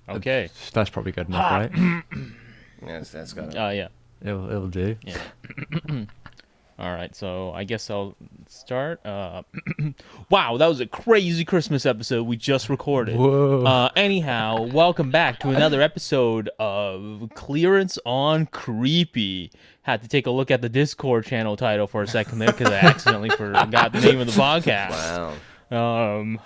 Okay. That's probably good enough, right? Yes, that's got it. Yeah. It'll do. Yeah. All right, so I guess I'll start. Wow, that was a crazy Christmas episode we just recorded. Whoa. Anyhow, welcome back to another episode of Clearance on Creepy. Had to take a look at the Discord channel title for a second there because I accidentally forgot the name of the podcast. Wow.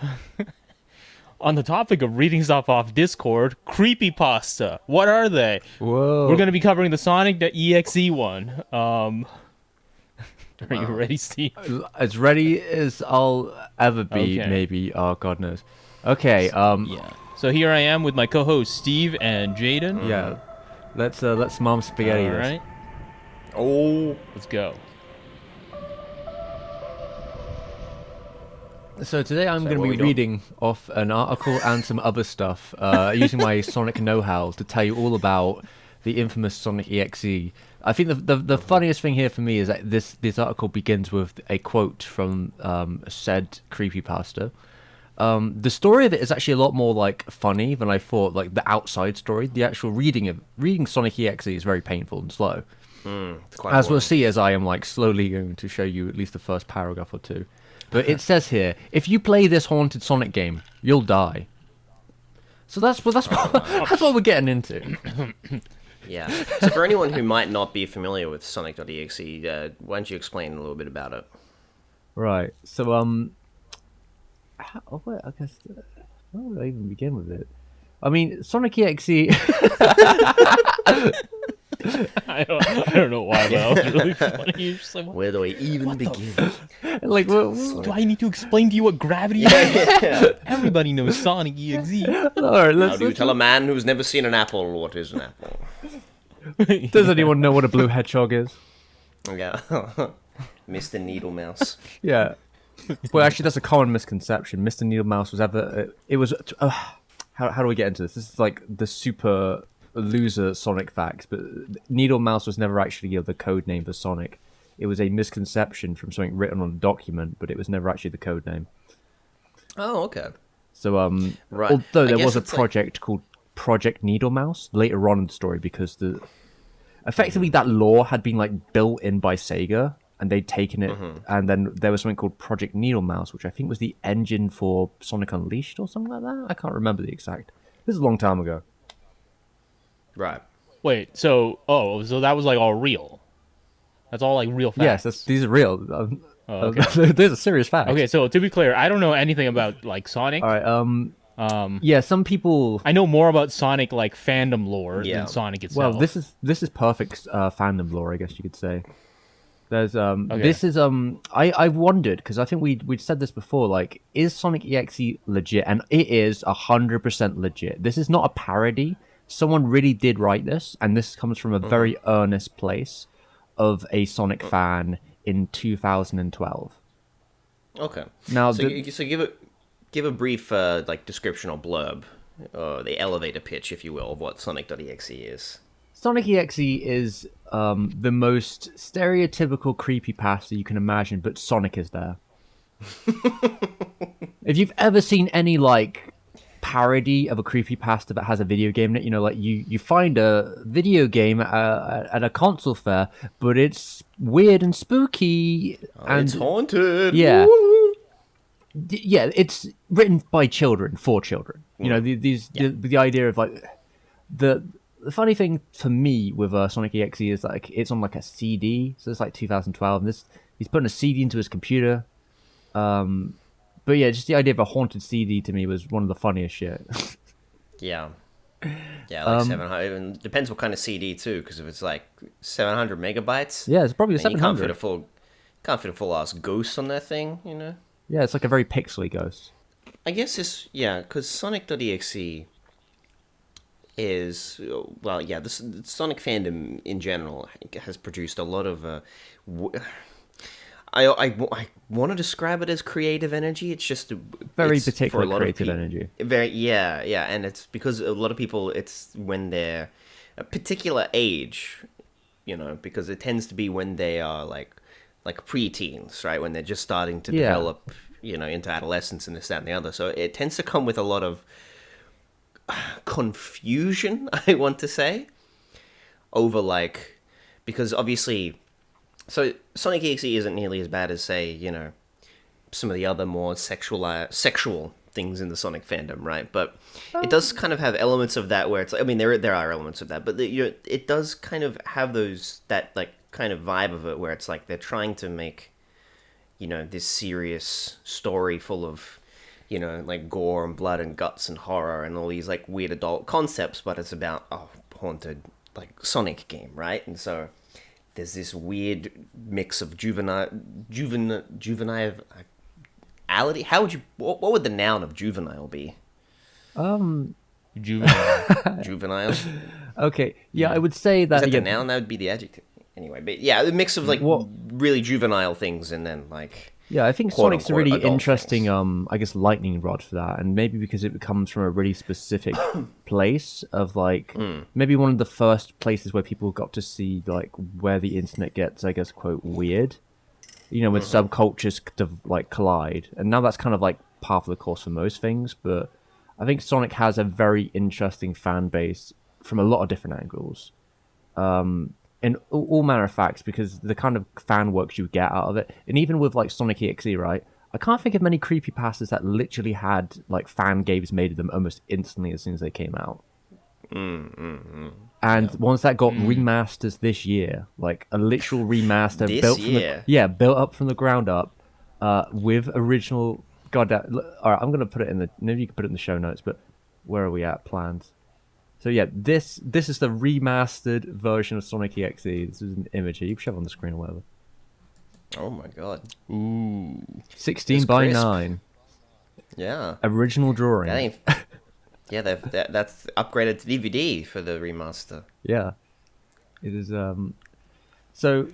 On the topic of reading stuff off Discord, creepypasta. What are they? Whoa. We're going to be covering the Sonic.exe one. Are you ready, Steve? As ready as I'll ever be, Okay. maybe. Oh, God knows. Okay. Yeah. So here I am with my co-hosts Steve and Jaden. Yeah. Let's mom spaghetti All this. right, Oh. let's go. So today I'm So going what to we be doing? reading off an article and some other stuff, using my Sonic know-how to tell you all about the infamous Sonic.exe. I think the funniest thing here for me is that this article begins with a quote from said creepypasta. The story of it is actually a lot more like funny than I thought. Like the outside story, the actual reading Sonic.exe is very painful and slow. It's quite As we'll boring. see, as I am like slowly going to show you at least the first paragraph or two. But it says here, if you play this haunted Sonic game, you'll die. So that's what we're getting into. Yeah. So for anyone who might not be familiar with Sonic.exe, why don't you explain a little bit about it? Right. So wait, I guess how would I even begin with it? I mean, Sonic.exe. I don't know why, but that was really funny. You're just like, Where do I even begin? Like, do I need to explain to you what gravity is? Everybody knows Sonic.exe. all right, How do you tell a man who's never seen an apple what is an apple? Does anyone know what a blue hedgehog is? Yeah. Mr. Needle Mouse. Yeah. Well, actually, that's a common misconception. Mr. Needle Mouse was ever. It was. How do we get into this? This is like the super loser Sonic facts, but Needle Mouse was never actually the code name for Sonic. It was a misconception from something written on a document, but it was never actually the code name. Oh, okay. So, Right. although I there guess was a it's like- project called Project Needle Mouse later on in the story, because effectively that lore had been like built in by Sega, and they'd taken it, and then there was something called Project Needle Mouse, which I think was the engine for Sonic Unleashed or something like that. I can't remember the exact. This is a long time ago. Right. Wait, so that was like all real. That's all like real facts. Yes, these are real. okay. These are serious facts. Okay, so to be clear, I don't know anything about like Sonic. All right. Yeah, some people. I know more about Sonic like fandom lore Yeah. than Sonic itself. Well, this is perfect fandom lore, I guess you could say. There's this is I wondered, because I think we'd said this before, like, is Sonic.exe legit? And it is 100% legit. This is not a parody. Someone really did write this, and this comes from a very earnest place of a Sonic fan in 2012. Okay. Now, So give a brief like description or blurb, the elevator pitch, if you will, of what Sonic.exe is. Sonic.exe is the most stereotypical creepypasta you can imagine, but Sonic is there. If you've ever seen any like parody of a creepypasta that has a video game in it, you know, like you find a video game at a console fair, but it's weird and spooky, and It's haunted. yeah. Woo! Yeah, it's written by children for children. You know, the idea of like the funny thing for me with Sonic.exe is like it's on like a CD, so it's like 2012. And he's putting a CD into his computer. But yeah, just the idea of a haunted CD to me was one of the funniest shit. Yeah. Yeah, like 700. Even depends what kind of CD too, because if it's like 700 megabytes, Yeah, it's probably a then you can't fit 700. a full ass ghost on that thing, you know. Yeah, it's like a very pixely ghost. I guess it's because Sonic.exe is the Sonic fandom in general has produced a lot of I want to describe it as creative energy. It's just Very it's for particular a lot of creative energy. Very and it's because a lot of people, it's when they're a particular age, you know, because it tends to be when they are like preteens, right? When they're just starting to Yeah. develop, you know, into adolescence and this, that, and the other. So it tends to come with a lot of confusion, I want to say, over like, because obviously, so Sonic.exe isn't nearly as bad as, say, some of the other more sexual things in the Sonic fandom, right? But it does kind of have elements of that where it's like, I mean, there are elements of that, but it does kind of have that like kind of vibe of it where it's like they're trying to make, this serious story full of, like gore and blood and guts and horror and all these like weird adult concepts, but it's about a haunted like Sonic game, right? And so there's this weird mix of juvenile. How would what would the noun of juvenile be? Juvenile. Juvenile. Okay, yeah, I would say that. Is that the again, noun? That would be the adjective. Anyway, but yeah, a mix of like really juvenile things and then like. Yeah, I think quote, Sonic's a unquote, really adult interesting, things. I guess, lightning rod for that, and maybe because it comes from a really specific place of like maybe one of the first places where people got to see like where the internet gets, I guess, quote, weird, when subcultures like collide, and now that's kind of like par for the course for most things. But I think Sonic has a very interesting fan base from a lot of different angles. In all manner of facts, because the kind of fan works you get out of it, and even with like Sonic.exe, right? I can't think of many creepypastas that literally had like fan games made of them almost instantly as soon as they came out. And ones that got remasters this year, like a literal remaster built up from the ground up, with original. God, all right, I'm gonna put it in the. Maybe you can put it in the show notes. But where are we at? Plans. So yeah, this is the remastered version of Sonic.exe. This is an image here. You can shove it on the screen or whatever. Oh my god. Ooh. 16 It's by crisp. 9. Yeah. Original drawing. That ain't. Yeah, that's upgraded to DVD for the remaster. Yeah. It is. So.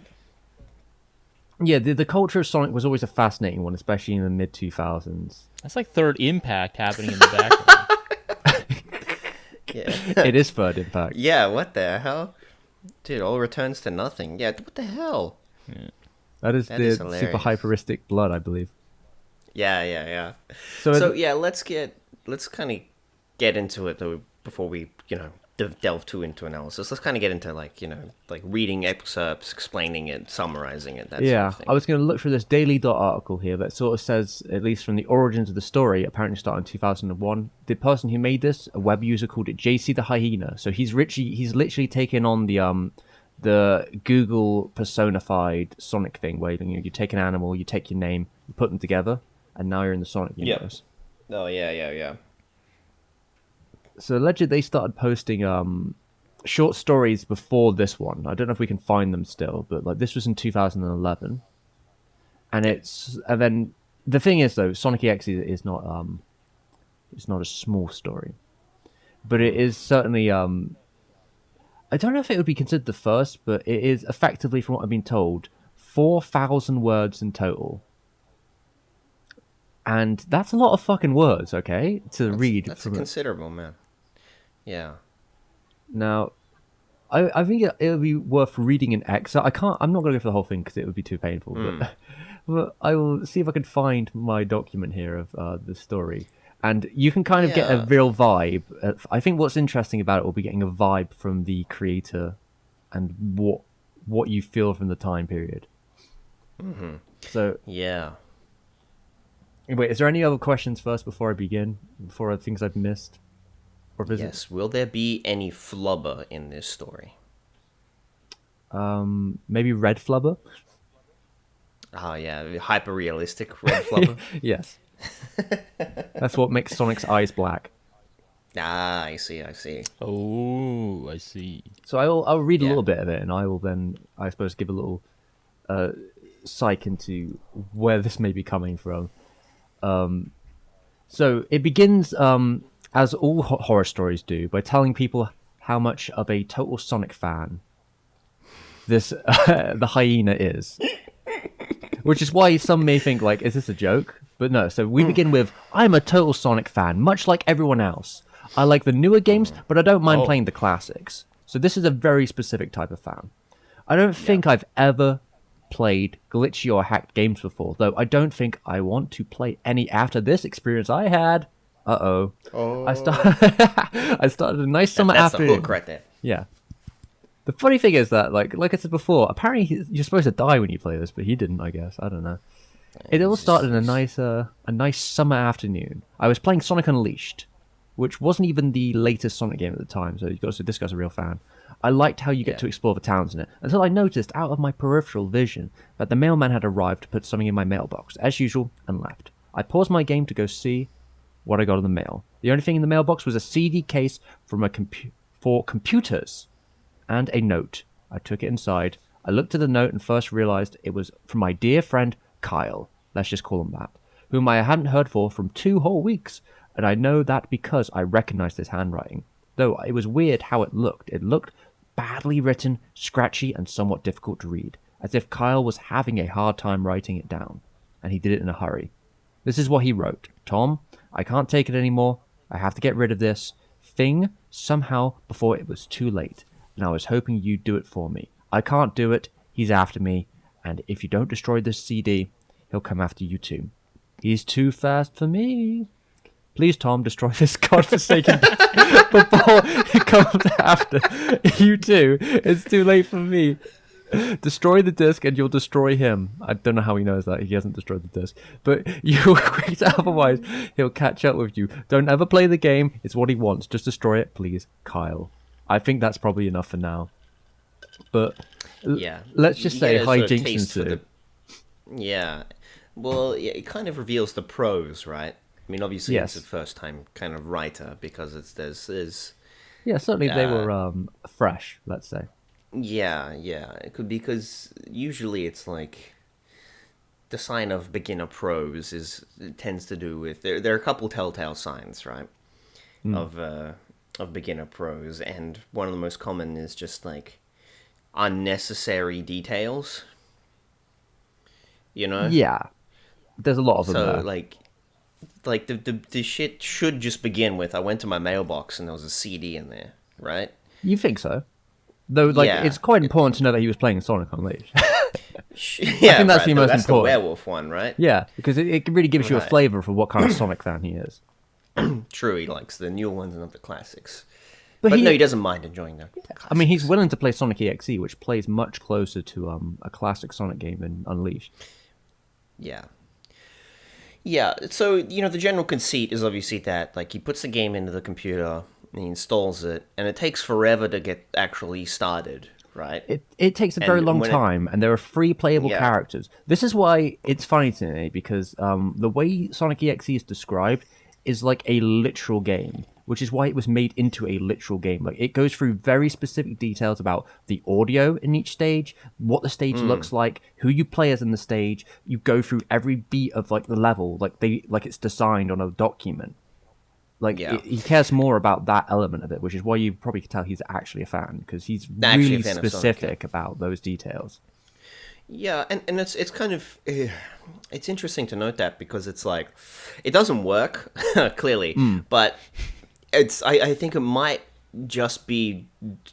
Yeah, the culture of Sonic was always a fascinating one, especially in the mid 2000s. That's like Third Impact happening in the background. Yeah. It is Third Impact. Yeah, what the hell? Dude, all returns to nothing. Yeah, what the hell? That is That the is super hilarious. hyperistic blood, I believe. Yeah. So, So yeah, let's kind of get into it though before we delve too into analysis. Let's kind of get into like reading excerpts, explaining it, summarizing it. That sort yeah, of thing. I was going to look through this Daily Dot article here that sort of says, at least from the origins of the story, apparently started in 2001. The person who made this, a web user, called it JC the Hyena. So he's literally taken on the Google personified Sonic thing, where you take an animal, you take your name, you put them together, and now you're in the Sonic universe. Oh yeah. So allegedly they started posting short stories before this one. I don't know if we can find them still, but like this was in 2011. And then the thing is though, Sonic.exe is not it's not a small story. But it is certainly I don't know if it would be considered the first, but it is effectively, from what I've been told, 4,000 words in total. And that's a lot of fucking words, okay, to read. That's considerable, man. Yeah. Now, I think it would be worth reading an excerpt. I'm not going to go for the whole thing because it would be too painful. But I will see if I can find my document here of the story. And you can kind of get a real vibe. I think what's interesting about it will be getting a vibe from the creator and what you feel from the time period. Mm-hmm. So yeah. Wait, is there any other questions first before I begin? Before things I've missed? Or Yes. Will there be any flubber in this story? Maybe red flubber? Oh yeah, hyper realistic red flubber. Yes. That's what makes Sonic's eyes black. Ah, I see. Oh, I see. So I'll read a little bit of it, and I will then, I suppose, give a little psych into where this may be coming from. So it begins, as all horror stories do, by telling people how much of a total Sonic fan this the hyena is. Which is why some may think, like, is this a joke? But no, so we begin with, I'm a total Sonic fan, much like everyone else. I like the newer games, but I don't mind playing the classics. So this is a very specific type of fan. I don't think I've ever played glitchy or hacked games before, though I don't think I want to play any after this experience I had. Uh-oh. Oh, I started a nice summer that's the afternoon. hook right there. Yeah. The funny thing is that, like I said before, apparently you're supposed to die when you play this, but he didn't, I guess. I don't know. It all started in a nice summer afternoon. I was playing Sonic Unleashed, which wasn't even the latest Sonic game at the time, so this guy's a real fan. I liked how you get to explore the towns in it, until I noticed out of my peripheral vision that the mailman had arrived to put something in my mailbox, as usual, and left. I paused my game to go see what I got in the mail. The only thing in the mailbox was a CD case from for computers and a note. I took it inside. I looked at the note and first realized it was from my dear friend Kyle, let's just call him that, whom I hadn't heard from 2 whole weeks, and I know that because I recognized his handwriting. Though it was weird how it looked. It looked badly written, scratchy, and somewhat difficult to read, as if Kyle was having a hard time writing it down, and he did it in a hurry. This is what he wrote. Tom, I can't take it anymore. I have to get rid of this thing somehow before it was too late, and I was hoping you'd do it for me. I can't do it. He's after me, and if you don't destroy this CD, he'll come after you too. He's too fast for me. Please, Tom, destroy this godforsaken before he comes after you too. It's too late for me. Destroy the disc and you'll destroy him. I don't know how he knows that. He hasn't destroyed the disc. But you'll quit, otherwise he'll catch up with you. Don't ever play the game. It's what he wants. Just destroy it, please, Kyle. I think that's probably enough for now. But let's just say hijinks ensue. Yeah. Well, it kind of reveals the pros, right? I mean, obviously, it's a first-time kind of writer because there's yeah, certainly they were fresh, let's say. Yeah, it could, because usually it's like the sign of beginner prose tends to do with there are a couple telltale signs, right, of beginner prose, and one of the most common is just like unnecessary details. You know? Yeah, there's a lot of them. So there. like the shit should just begin with, I went to my mailbox and there was a CD in there, right? You think so? Though, it's quite important to know that he was playing Sonic Unleashed. Yeah, I think that's the most that's important. The werewolf one, right? Yeah, because it really gives you a flavor for what kind of Sonic fan he is. True, he likes the newer ones and not the classics. But no, he doesn't mind enjoying them. I mean, he's willing to play Sonic.exe, which plays much closer to a classic Sonic game than Unleashed. Yeah. Yeah, so, the general conceit is obviously that, like, he puts the game into the computer, and he installs it, and it takes forever to get actually started, right? It takes a very long time, and there are 3 playable characters. This is why it's funny to me, because the way Sonic.exe is described is like a literal game, which is why it was made into a literal game. Like, it goes through very specific details about the audio in each stage, what the stage looks like, who you play as in the stage. You go through every beat of like the level, like it's designed on a document. Like, he cares more about that element of it, which is why you probably can tell he's actually a fan, because he's really specific about those details. Yeah, and it's kind of it's interesting to note that, because it's like it doesn't work clearly, but I think it might just be,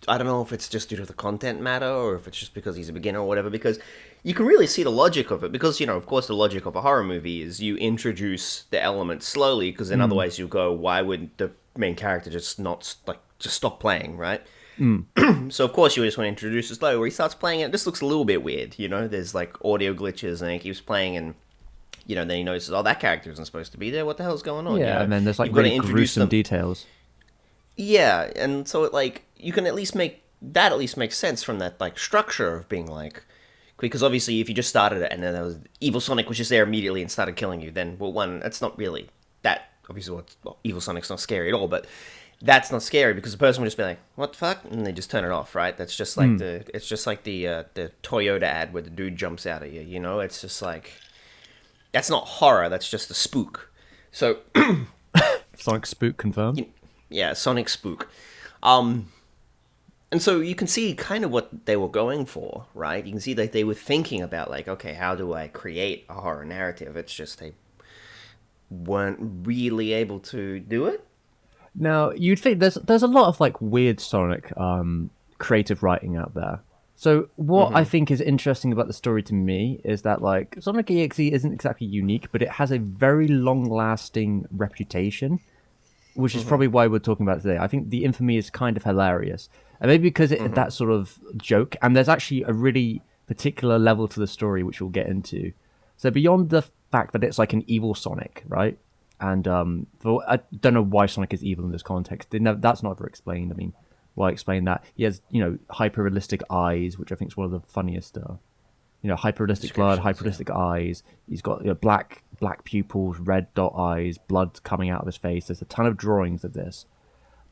I don't know if it's just due to the content matter or if it's just because he's a beginner or whatever, because you can really see the logic of it, because of course the logic of a horror movie is you introduce the elements slowly, because then otherwise you go, why would the main character just stop playing, right? So of course you just want to introduce it slowly, where he starts playing it. This looks a little bit weird, there's like audio glitches, and he keeps playing, and then he notices, oh, that character isn't supposed to be there, what the hell's going on? Yeah, and then there's like really gruesome details. Yeah, and so you can at least make sense from that like structure of being like, because obviously if you just started it and then there was Evil Sonic was just there immediately and started killing you, then that's not really that obviously. Evil Sonic's not scary at all, but that's not scary, because the person would just be like, what the fuck? And they just turn it off, right? That's just like the Toyota ad where the dude jumps out at you, It's just like, that's not horror, that's just a spook. So Sonic Spook confirmed? Yeah, Sonic Spook. And so you can see kind of what they were going for, right? You can see that they were thinking about like, okay, how do I create a horror narrative? It's just they weren't really able to do it. Now, you'd think there's a lot of like weird Sonic creative writing out there. So what I think is interesting about the story to me is that like Sonic.exe isn't exactly unique, but it has a very long-lasting reputation which is probably why we're talking about it today. I think the infamy is kind of hilarious, and maybe because that sort of joke, and there's actually a really particular level to the story which we'll get into. So beyond the fact that it's like an evil Sonic, right? And I don't know why Sonic is evil in this context. That's not ever explained. I mean, why explain that? He has, hyper realistic eyes, which I think is one of the funniest. Hyper realistic blood, hyper realistic eyes. He's got black pupils, red dot eyes, blood coming out of his face. There's a ton of drawings of this,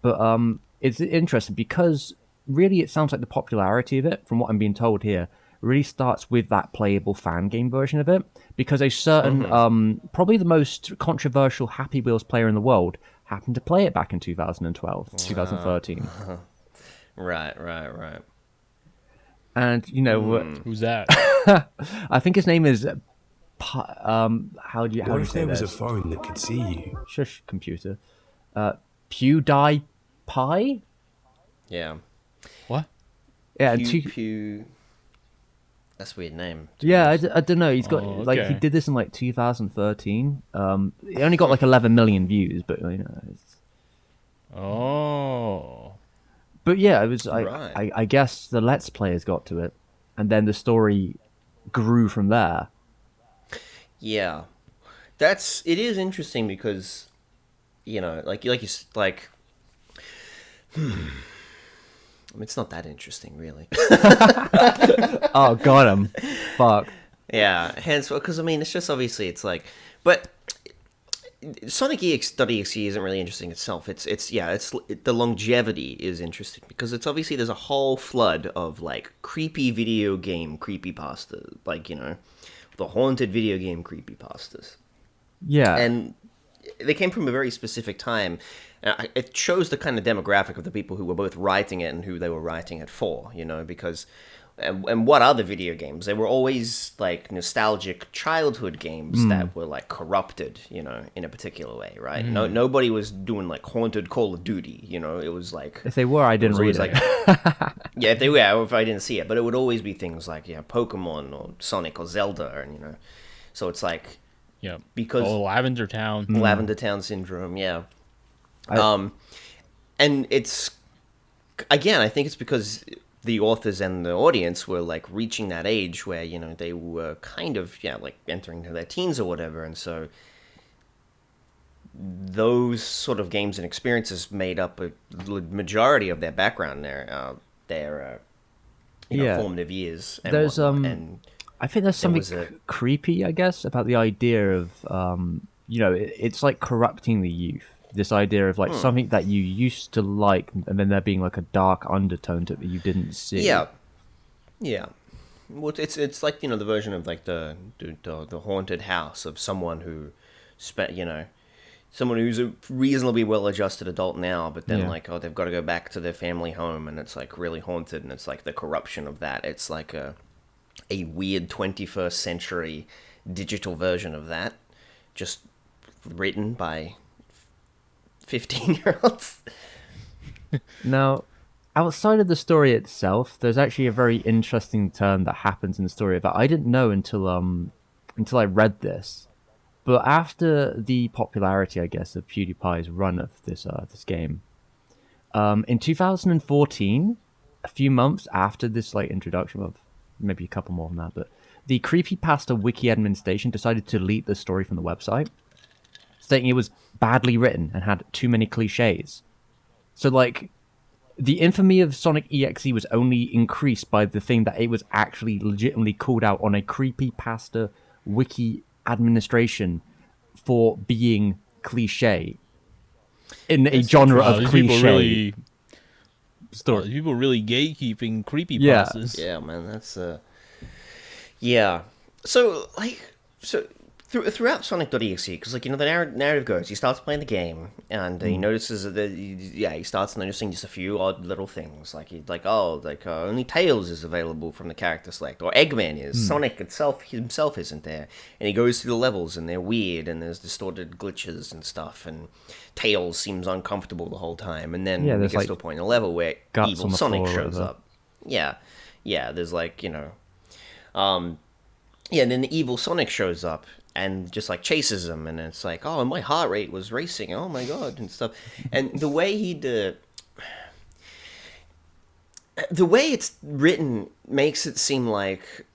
but it's interesting because really it sounds like the popularity of it, from what I'm being told here, really starts with that playable fan game version of it, because a certain probably the most controversial Happy Wheels player in the world happened to play it back in 2012 2013. Right. And Who's that? I think his name is how do you What if say there was a this? phone that could see you? Shush, computer. PewDiePie. Yeah. What? Yeah, and Pew. That's a weird name. yeah, I don't know. He's got Oh, like he okay. did this in like 2013. He only got like 11 million views, but Oh. But yeah, it was. Right. I guess the Let's Players got to it, and then the story grew from there. Yeah, it is interesting because, it's not that interesting, really. Oh, got him. Fuck. Yeah, hence, because it's just obviously it's like, but Sonic.exe isn't really interesting itself. It's the longevity is interesting because it's obviously there's a whole flood of like creepy video game creepypasta, like the haunted video game creepypastas. Yeah. And they came from a very specific time. It shows the kind of demographic of the people who were both writing it and who they were writing it for, because... And what other video games? They were always, like, nostalgic childhood games that were, like, corrupted, in a particular way, right? Nobody was doing, like, haunted Call of Duty, it was, like... If they were, I didn't read it. Like, yeah, if I didn't see it. But it would always be things like, Pokemon or Sonic or Zelda, and, So it's like... Yeah. Because... Lavender Town. Lavender Town syndrome, yeah. And it's... Again, I think it's because the authors and the audience were, like, reaching that age where, they were kind of, like, entering their teens or whatever, and so those sort of games and experiences made up a majority of their background, their formative years. And There's whatnot. And I think there's something was a- creepy, I guess, about the idea of it's like corrupting the youth. This idea of like something that you used to like, and then there being like a dark undertone to it that you didn't see. Yeah. Well, it's like the version of like the haunted house of someone who spent someone who's a reasonably well-adjusted adult now, but then they've got to go back to their family home, and it's like really haunted, and it's like the corruption of that. It's like a weird 21st century digital version of that, just written by 15-year-olds. Now, outside of the story itself, there's actually a very interesting turn that happens in the story that I didn't know until I read this. But after the popularity, I guess, of PewDiePie's run of this game, in 2014, a few months after this like introduction of maybe a couple more than that, but the creepypasta wiki administration decided to delete the story from the website, stating it was badly written and had too many cliches. So like, the infamy of Sonic.exe was only increased by the thing that it was actually legitimately called out on a creepypasta wiki administration for being cliche in a genre of These cliche people really, story. these people really gatekeeping creepypastas. Yeah, man, that's yeah. So throughout Sonic.exe, because the narrative goes, he starts playing the game and he notices that he starts noticing just a few odd little things, only Tails is available from the character select, or Eggman is. Sonic himself isn't there, and he goes through the levels and they're weird and there's distorted glitches and stuff, and Tails seems uncomfortable the whole time, and then he gets to a point in the level where guts evil on the Sonic floor or shows whatever. up. Yeah, there's and then the evil Sonic shows up, and just like chases him, and it's like, oh, and my heart rate was racing, oh my god, and stuff. And the way the way it's written makes it seem like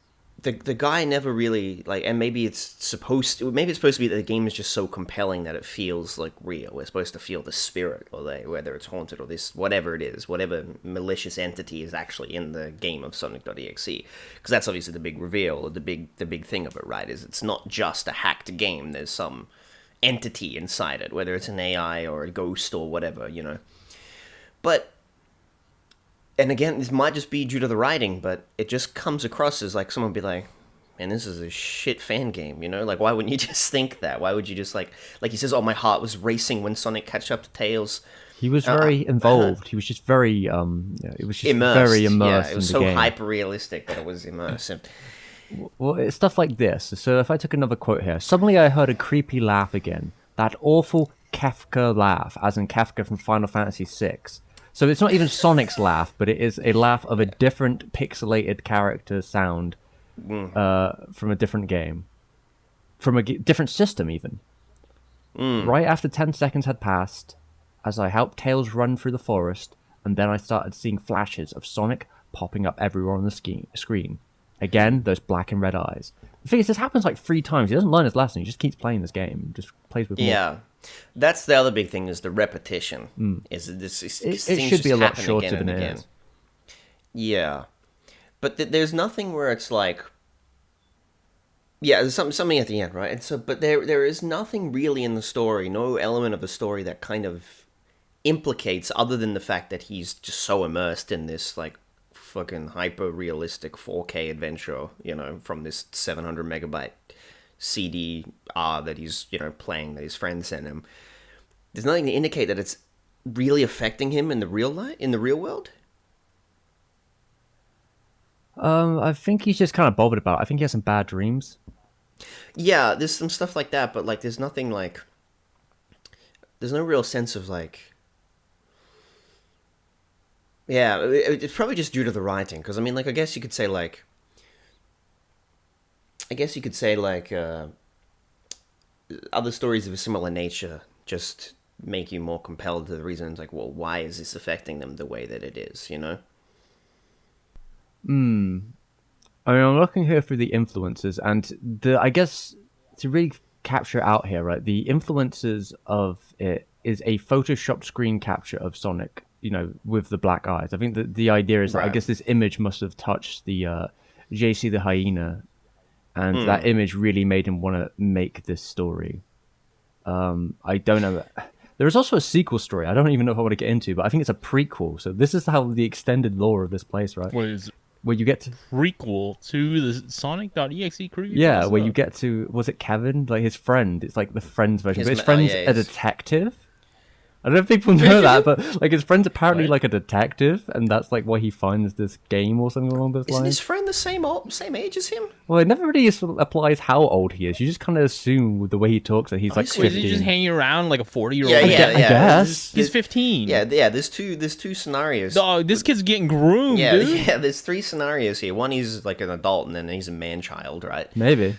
the guy never really like, and maybe it's supposed to be that the game is just so compelling that it feels like real. We're supposed to feel the spirit, or whether it's haunted or this, whatever it is, whatever malicious entity is actually in the game of Sonic.exe, because that's obviously the big reveal, or the big thing of it, right? Is it's not just a hacked game. There's some entity inside it, whether it's an AI or a ghost or whatever, you know. But and again, this might just be due to the writing, but it just comes across as like someone be like, man, this is a shit fan game, you know? Like, why wouldn't you just think that? Why would you just like he says, oh, my heart was racing when Sonic catch up to Tails. He was very involved. He was just very, it was just very immersed. Yeah, it was in the so game. hyper-realistic that it was immersive. Well, it's stuff like this. So if I took another quote here, suddenly I heard a creepy laugh again. That awful Kafka laugh, as in Kafka from Final Fantasy VI. So it's not even Sonic's laugh, but it is a laugh of a different pixelated character sound from a different game. From a different system, even. Right after 10 seconds had passed, as I helped Tails run through the forest, and then I started seeing flashes of Sonic popping up everywhere on the screen. Again, those black and red eyes. The thing is, this happens like 3 times. He doesn't learn his lesson. He just keeps playing this game. Just plays with more. Yeah. That's the other big thing, is the repetition. Is this? It should be a lot shorter than it is. Yeah, but there's nothing where it's like, yeah, there's something at the end, right? And so, but there is nothing really in the story, no element of the story that kind of implicates, other than the fact that he's just so immersed in this like fucking hyper realistic 4K adventure, you know, from this 700 megabyte CD-R that he's, you know, playing, that his friend sent him. There's nothing to indicate that it's really affecting him in the real world. I think he's just kind of bothered about it. I think he has some bad dreams. Yeah, there's some stuff like that, but like there's nothing like, there's no real sense of like, yeah, it's probably just due to the writing, because I mean, like, I guess you could say other stories of a similar nature just make you more compelled to the reasons, like, well, why is this affecting them the way that it is, you know? I mean, I'm looking here through the influences, and I guess to really capture it out here, right, the influences of it is a photoshopped screen capture of Sonic, you know, with the black eyes. I think that the idea is that I guess this image must have touched the JC the Hyena, and that image really made him want to make this story. I don't know. There is also a sequel story. I don't even know if I want to get into, but I think it's a prequel. So this is how the extended lore of this place, right? What is where you get to prequel to the Sonic.exe creepypasta? Yeah, where you get to, was it Kevin? Like his friend. It's like the friend's version. But his friend's a detective. I don't know if people know that, but like his friend's apparently like a detective, and that's like why he finds this game or something along those lines. Isn't his friend the same age as him? Well, it never really applies how old he is. You just kind of assume with the way he talks that he's like 15. Is he just hanging around like a 40-year-old? Yeah, I guess. He's 15. Yeah. There's two scenarios. Dog, this kid's getting groomed, dude. Yeah. There's 3 scenarios here. One, he's like an adult, and then he's a man-child, right? Maybe.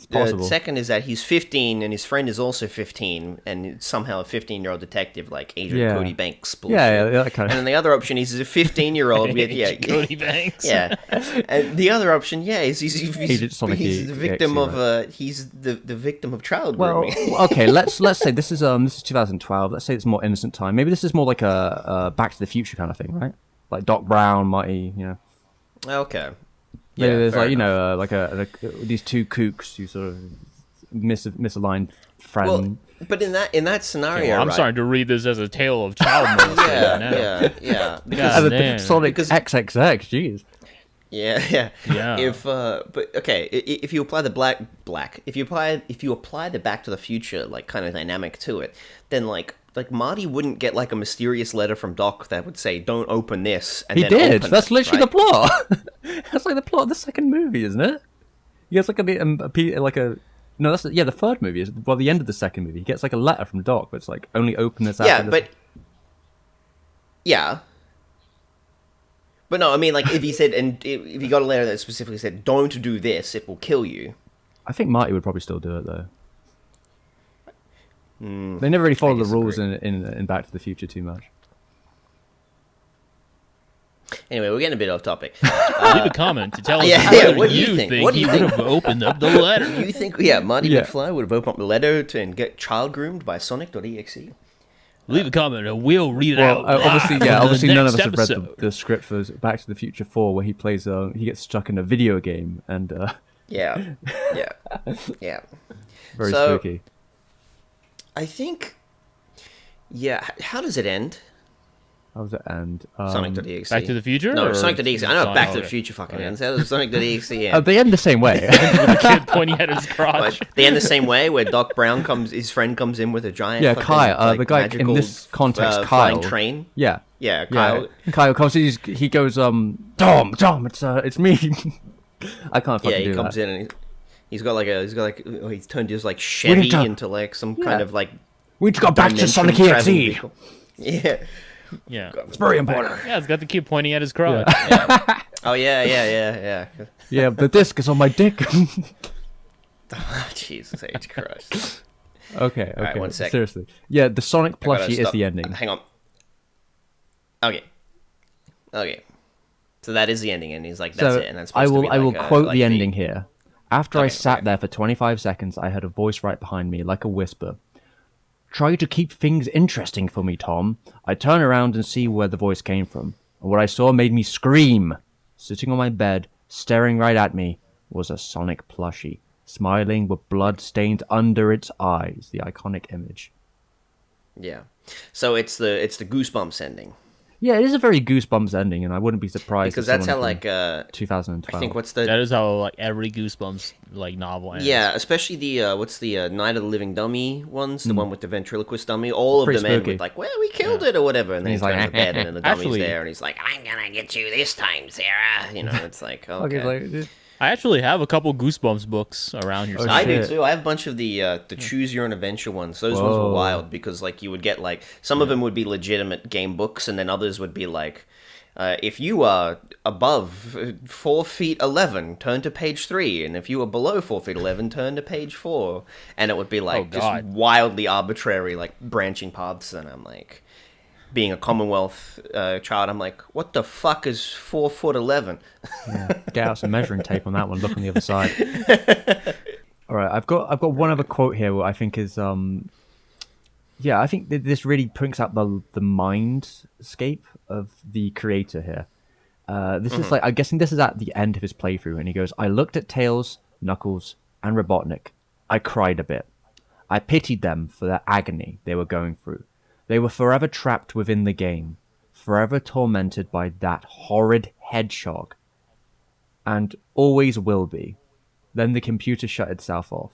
The second is that he's 15 and his friend is also 15, and somehow a 15-year-old detective like Agent Cody Banks bullshit. Yeah, that kind of. And then the other option is he's a 15-year-old Cody Banks. Yeah. And the other option, is he's the victim of the victim of child grooming. Okay, let's say this is 2012. Let's say it's more innocent time. Maybe this is more like a Back to the Future kind of thing, right? Like Doc Brown, Marty, you know. Okay. Yeah, there's like enough. You know these 2 kooks who sort of misaligned friend. Well, but in that scenario, I'm starting to read this as a tale of child molestation. Yeah. Because Sonic.exe, jeez. Yeah. If you apply if you apply the Back to the Future like kind of dynamic to it, then like Marty wouldn't get like a mysterious letter from Doc that would say, "Don't open this." And he then did. Open That's it, literally right? the plot. That's like the plot of the second movie, isn't it? He gets like the third movie is the end of the second movie. He gets like a letter from Doc that's like, only open this. But no, I mean, like if he said, and if he got a letter that specifically said, "Don't do this, it will kill you," I think Marty would probably still do it though. Mm, They never really follow the disagree. rules in Back to the Future too much. Anyway, we're getting a bit off topic. Leave a comment to tell us yeah, whether what do you you think? think What do he you would think? have opened up the letter. You think, Marty Yeah. McFly would have opened up the letter and get child groomed by Sonic.exe? Leave a comment and we'll read it Well, out. obviously, live yeah, on the obviously none of us next have read episode. the script for Back to the Future 4, where he plays, he gets stuck in a video game, and Yeah, yeah. very So- spooky. I think, how does it end? How does it end? Sonic.exe. Back to the Future? No, or Sonic.exe. I know Sonic- Back to the okay. Future fucking Okay. ends. How does Sonic.exe end? They end the same way. With the kid pointing at his crotch. Like, they end the same way, where Doc Brown his friend comes in with a giant Yeah, fucking, Kyle, like, the guy in magical, this context, flying Kyle. train. Yeah. Yeah, Kyle. Yeah. Kyle comes. He goes, Tom, it's me. I can't fucking Yeah, he do comes that. in and he's turned his like Chevy to- into like some kind of like We need to go back to dimension Sonic traveling EXE. vehicle. Yeah. Yeah. It's very important. Yeah, it's got the kid pointing at his crotch. Oh yeah. Yeah, the disc is on my dick. Jesus H Christ. Okay. right, one sec. Seriously. Yeah, the Sonic I gotta plushie is stop. the ending. Hang on. Okay. So that is the ending, and he's like, "That's So it." And that's I supposed to will be I will like, quote like the ending here. After I Okay, sat okay. there for 25 seconds, I heard a voice right behind me, like a whisper. Try to keep things interesting for me, Tom. I turn around and see where the voice came from. And what I saw made me scream. Sitting on my bed, staring right at me, was a Sonic plushie, smiling with blood stained under its eyes. The iconic image. Yeah. So it's the Goosebumps ending, Yeah, it is a very Goosebumps ending, and I wouldn't be surprised because if that's how someone like 2012. I think what's That the is how like every Goosebumps like novel ends. yeah, especially the what's the Night of the Living Dummy ones, the one with the ventriloquist dummy. All of Pretty them end spooky. with like, "Well, we killed it" or whatever, and then he's he's like, like, to bed, and then the dummy's Actually- there, and he's like, "I'm gonna get you this time, Sarah." You know, it's like, okay. Okay, like, I actually have a couple Goosebumps books around here. Oh, somewhere. I do shit. too. I have a bunch of the Choose Your Own Adventure ones. Those ones were Whoa. wild because like you would get like some of them would be legitimate game books, and then others would be like, if you are above 4 feet 11, turn to page 3, and if you are below 4 feet 11, turn to page 4, and it would be like just God. wildly arbitrary like branching paths, and I'm like, being a Commonwealth child, I'm like, what the fuck is 4 foot 11? get out some measuring tape on that one. Look on the other side. All right, I've got one other quote here. What I think is yeah, I think this really brings out the mindscape of the creator here. This is like, I'm guessing this is at the end of his playthrough, and he goes, "I looked at Tails, Knuckles, and Robotnik. I cried a bit. I pitied them for their agony they were going through. They were forever trapped within the game, forever tormented by that horrid hedgehog, and always will be. Then the computer shut itself off.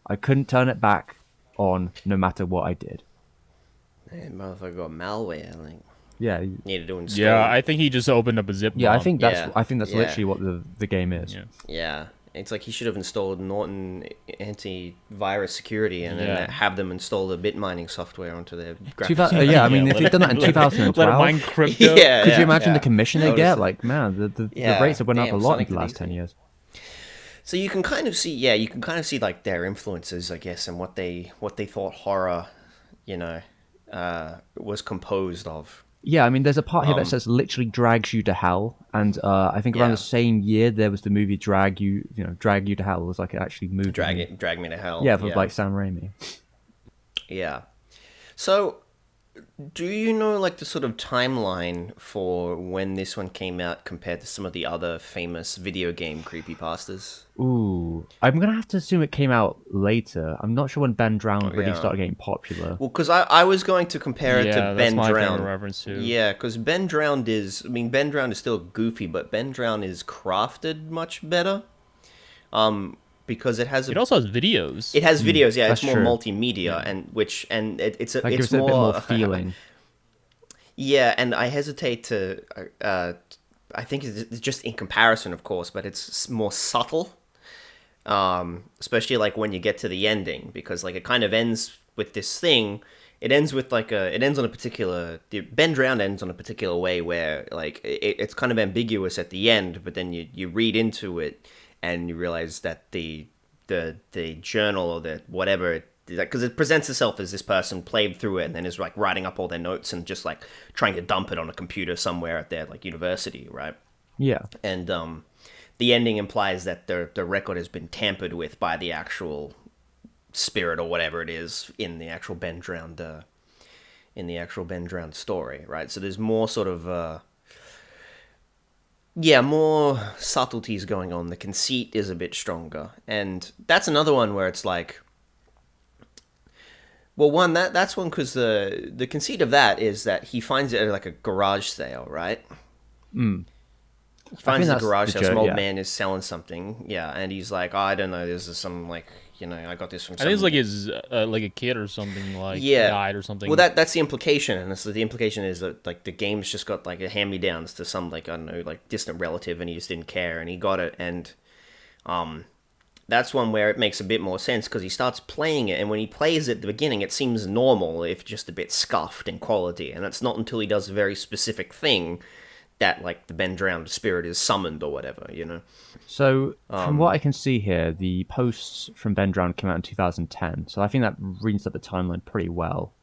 I couldn't turn it back on no matter what I did." Man, motherfucker got malware. Like, Yeah, needed to install. Yeah, I think he just opened up a zip. yeah. I bomb. think Yeah, that's yeah. literally what the game is. Yeah. Yeah, it's like he should have installed Norton antivirus security and Yeah. then have them install the bit mining software onto their graphics. Yeah, I mean, if let you'd done that in let it 2012, mine crypto. Yeah. could you imagine the commission they Notice get? it. Like, man, the Yeah, rates have went up a damn, lot in Sonic the the last Hedgehog. 10 years. So you can kind of see, like their influences, I guess, and what they thought horror, was composed of. Yeah, I mean, there's a part here that says literally drags you to hell, and I think around Yeah. the same year there was the movie Drag You to Hell. It was like it actually moved. Drag me to hell. Yeah, with like Sam Raimi. Yeah. So, do you know like the sort of timeline for when this one came out compared to some of the other famous video game creepypastas? Ooh, I'm gonna have to assume it came out later. I'm not sure when Ben Drowned really yeah. started getting popular. Well, because I was going to compare it Yeah, to that's Ben my Drowned. favorite reference too. Yeah, because Ben Drowned Ben Drowned is still goofy, but Ben Drowned is crafted much better. Because it has It also has videos. it has videos. Yeah, that's it's more true. multimedia, and it's That it's gives it a bit more feeling. Yeah, and I hesitate to. I think it's just in comparison, of course, but it's more subtle. Especially like when you get to the ending, because like it kind of ends with this thing. It ends with like it ends on a particular. Ben Drowned ends on a particular way where like it's kind of ambiguous at the end, but then you read into it and you realize that the the journal or the whatever, because it presents itself as this person played through it and then is like writing up all their notes and just like trying to dump it on a computer somewhere at their like university, right? Yeah. And the ending implies that the record has been tampered with by the actual spirit or whatever it is in the actual Ben Drowned story, right? So there's more sort of more subtleties going on. The conceit is a bit stronger, and that's another one where it's like, well, that's one because the conceit of that is that he finds it at like a garage sale, right? He finds the garage sale. Some old man is selling something, and he's like, oh, I don't know, this is some like, I got this from. I think it's like his like a kid or something, like died or something. Well, that's the implication, and so the implication is that like the game's just got like a hand-me-downs to some like, I don't know, like distant relative, and he just didn't care, and he got it, and that's one where it makes a bit more sense because he starts playing it, and when he plays it at the beginning, it seems normal, if just a bit scuffed in quality, and it's not until he does a very specific thing that like the Ben Drowned spirit is summoned or whatever, So from what I can see here, the posts from Ben Drowned came out in 2010, so I think that reads up the timeline pretty well.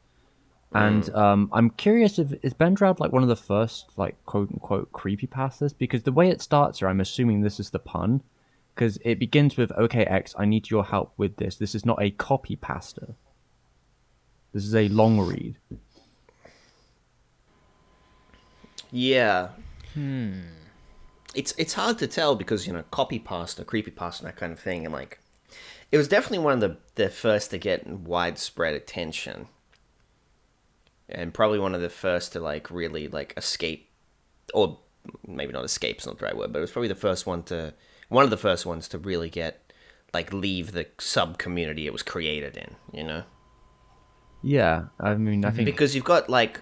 And I'm curious if is Ben Drowned like one of the first like quote unquote creepypastas, because the way it starts here, I'm assuming this is the pun, because it begins with "Okay X, I need your help with this. This is not a copy pasta. This is a long read." Yeah. It's hard to tell because, copypasta, creepypasta, that kind of thing, and like, it was definitely one of the first to get widespread attention, and probably one of the first to like really like escape, or maybe not escape's not the right word, but it was probably one of the first ones to really get like leave the sub community it was created in, Yeah, I mean, I think because you've got like,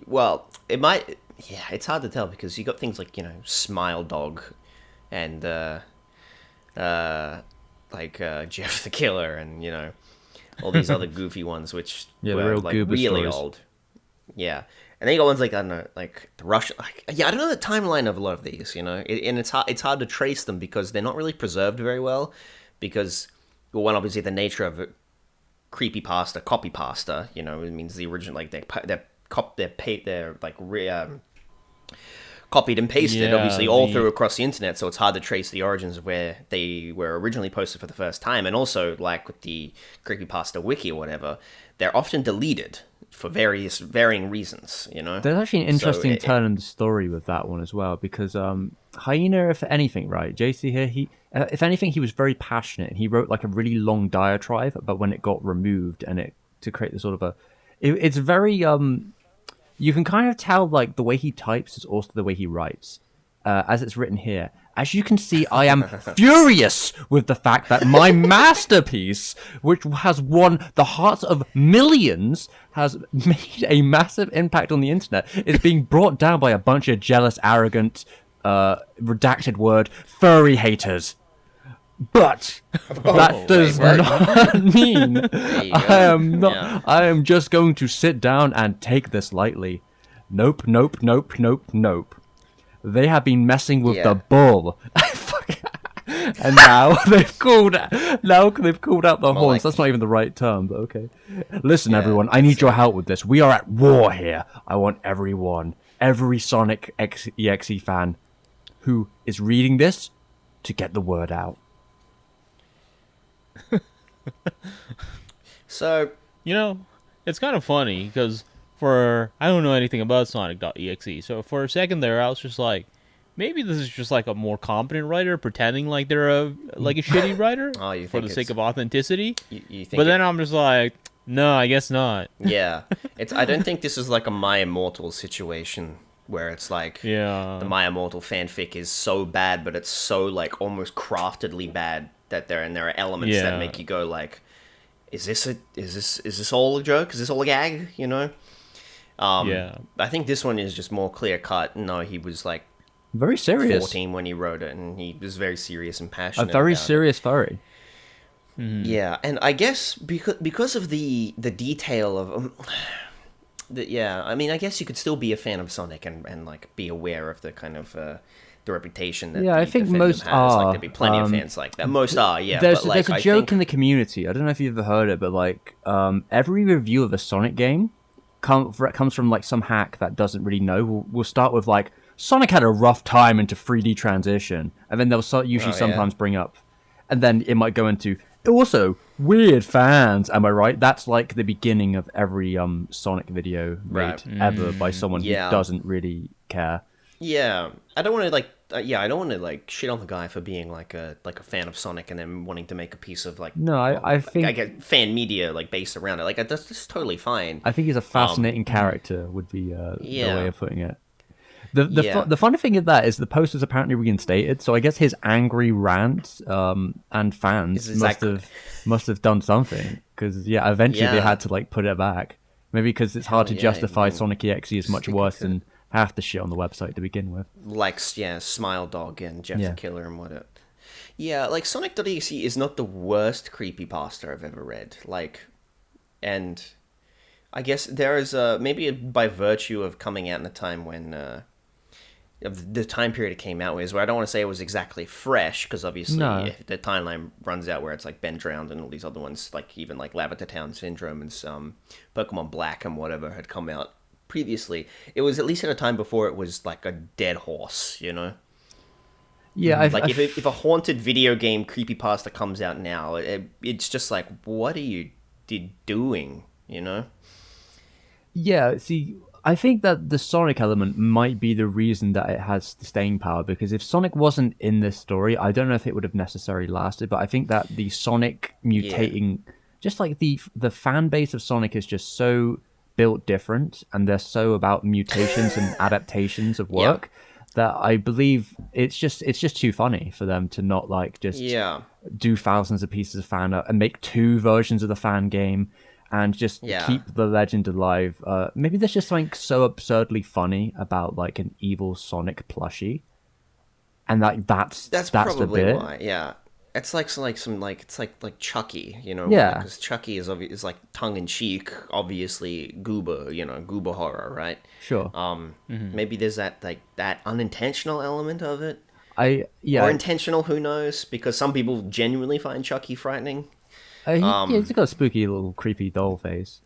well, it might. Yeah, it's hard to tell because you got things like, Smile Dog and Jeff the Killer and, all these other goofy ones which were real like goober really stories. old. Yeah. And then you got ones like, I don't know, like the Russian, like, I don't know the timeline of a lot of these, and it's hard to trace them because they're not really preserved very well because, well, one, obviously the nature of it, creepypasta, copypasta, it means the original, like they're copied and pasted, obviously, all through across the internet, so it's hard to trace the origins of where they were originally posted for the first time. And also, like with the creepypasta wiki or whatever, they're often deleted for varying reasons, There's actually an interesting turn in the story with that one as well, because Hyena, if anything, right, JC here, if anything, he was very passionate, and he wrote like a really long diatribe about when it got removed, and to create this sort of it's very you can kind of tell like the way he types is also the way he writes, as it's written here. As you can see, I am furious with the fact that my masterpiece, which has won the hearts of millions, has made a massive impact on the internet, is being brought down by a bunch of jealous, arrogant, redacted word, furry haters. But that does not mean I am not. Yeah. I am just going to sit down and take this lightly. Nope. They have been messing with the bull, and now they've called out the horns. Like, that's not even the right term, but okay. Listen, everyone, I need your help with this. We are at war here. I want every Sonic.exe fan who is reading this to get the word out. So, it's kind of funny because I don't know anything about Sonic.exe, so for a second there I was just like, maybe this is just like a more competent writer pretending like they're a shitty writer for the sake of authenticity. You think but then I'm just like, no, I guess not. Yeah, I don't think this is like a My Immortal situation where it's like the My Immortal fanfic is so bad, but it's so like almost craftedly bad that there are elements that make you go like, is this all a joke? Is this all a gag? I think this one is just more clear cut. No, he was like very serious 14 when he wrote it, and he was very serious and passionate. A very serious furry. Mm-hmm. Yeah, and I guess because of the detail of I mean, I guess you could still be a fan of Sonic and like be aware of the kind of the reputation that Yeah, I the think fandom most has. are. Like there'd be plenty of fans like that. Most are, yeah. There's But like there's a I joke think in the community. I don't know if you've ever heard it, but like every review of a Sonic game comes from like some hack that doesn't really know. We'll start with like Sonic had a rough time into 3D transition, and then they'll usually sometimes bring up, and then it might go into also weird fans. Am I right? That's like the beginning of every Sonic video made ever by someone who doesn't really care. Yeah, I don't want to like. I don't want to like shit on the guy for being like a fan of Sonic and then wanting to make a piece of like. No, I think I get fan media like based around it. Like that's just totally fine. I think he's a fascinating character. Would be the way of putting it. The funny thing of that is the post is apparently reinstated, so I guess his angry rant and fans must have done something because eventually they had to like put it back. Maybe because it's hard to justify Sonic.exe as much worse than half the shit on the website to begin with. Like Smile Dog and Jeff the Killer and whatnot. Yeah, like Sonic.exe is not the worst creepypasta I've ever read. Like, and I guess there is maybe by virtue of coming out in a time when of the time period it came out with, where I don't want to say it was exactly fresh, because obviously if the timeline runs out where it's like Ben Drowned and all these other ones, like even like Lavender Town Syndrome and some Pokemon Black and whatever had come out previously, it was at least at a time before it was like a dead horse, you know? Yeah, if a haunted video game creepypasta comes out now, it's just like, what are you doing, you know? Yeah, see, I think that the Sonic element might be the reason that it has staying power, because if Sonic wasn't in this story, I don't know if it would have necessarily lasted, but I think that the Sonic mutating, just like the fan base of Sonic is just so built different, and they're so about mutations and adaptations of work that I believe it's just too funny for them to not like just do thousands of pieces of fan art and make 2 versions of the fan game and just keep the legend alive. Maybe there's just something so absurdly funny about like an evil Sonic plushie, and like that's probably the bit. Why. Yeah, it's like it's like Chucky, you know? Yeah, because Chucky is like tongue in cheek, obviously goober, you know, goober horror, right? Sure. Maybe there's that like that unintentional element of it. Or intentional, who knows? Because some people genuinely find Chucky frightening. He's got a spooky little creepy doll face.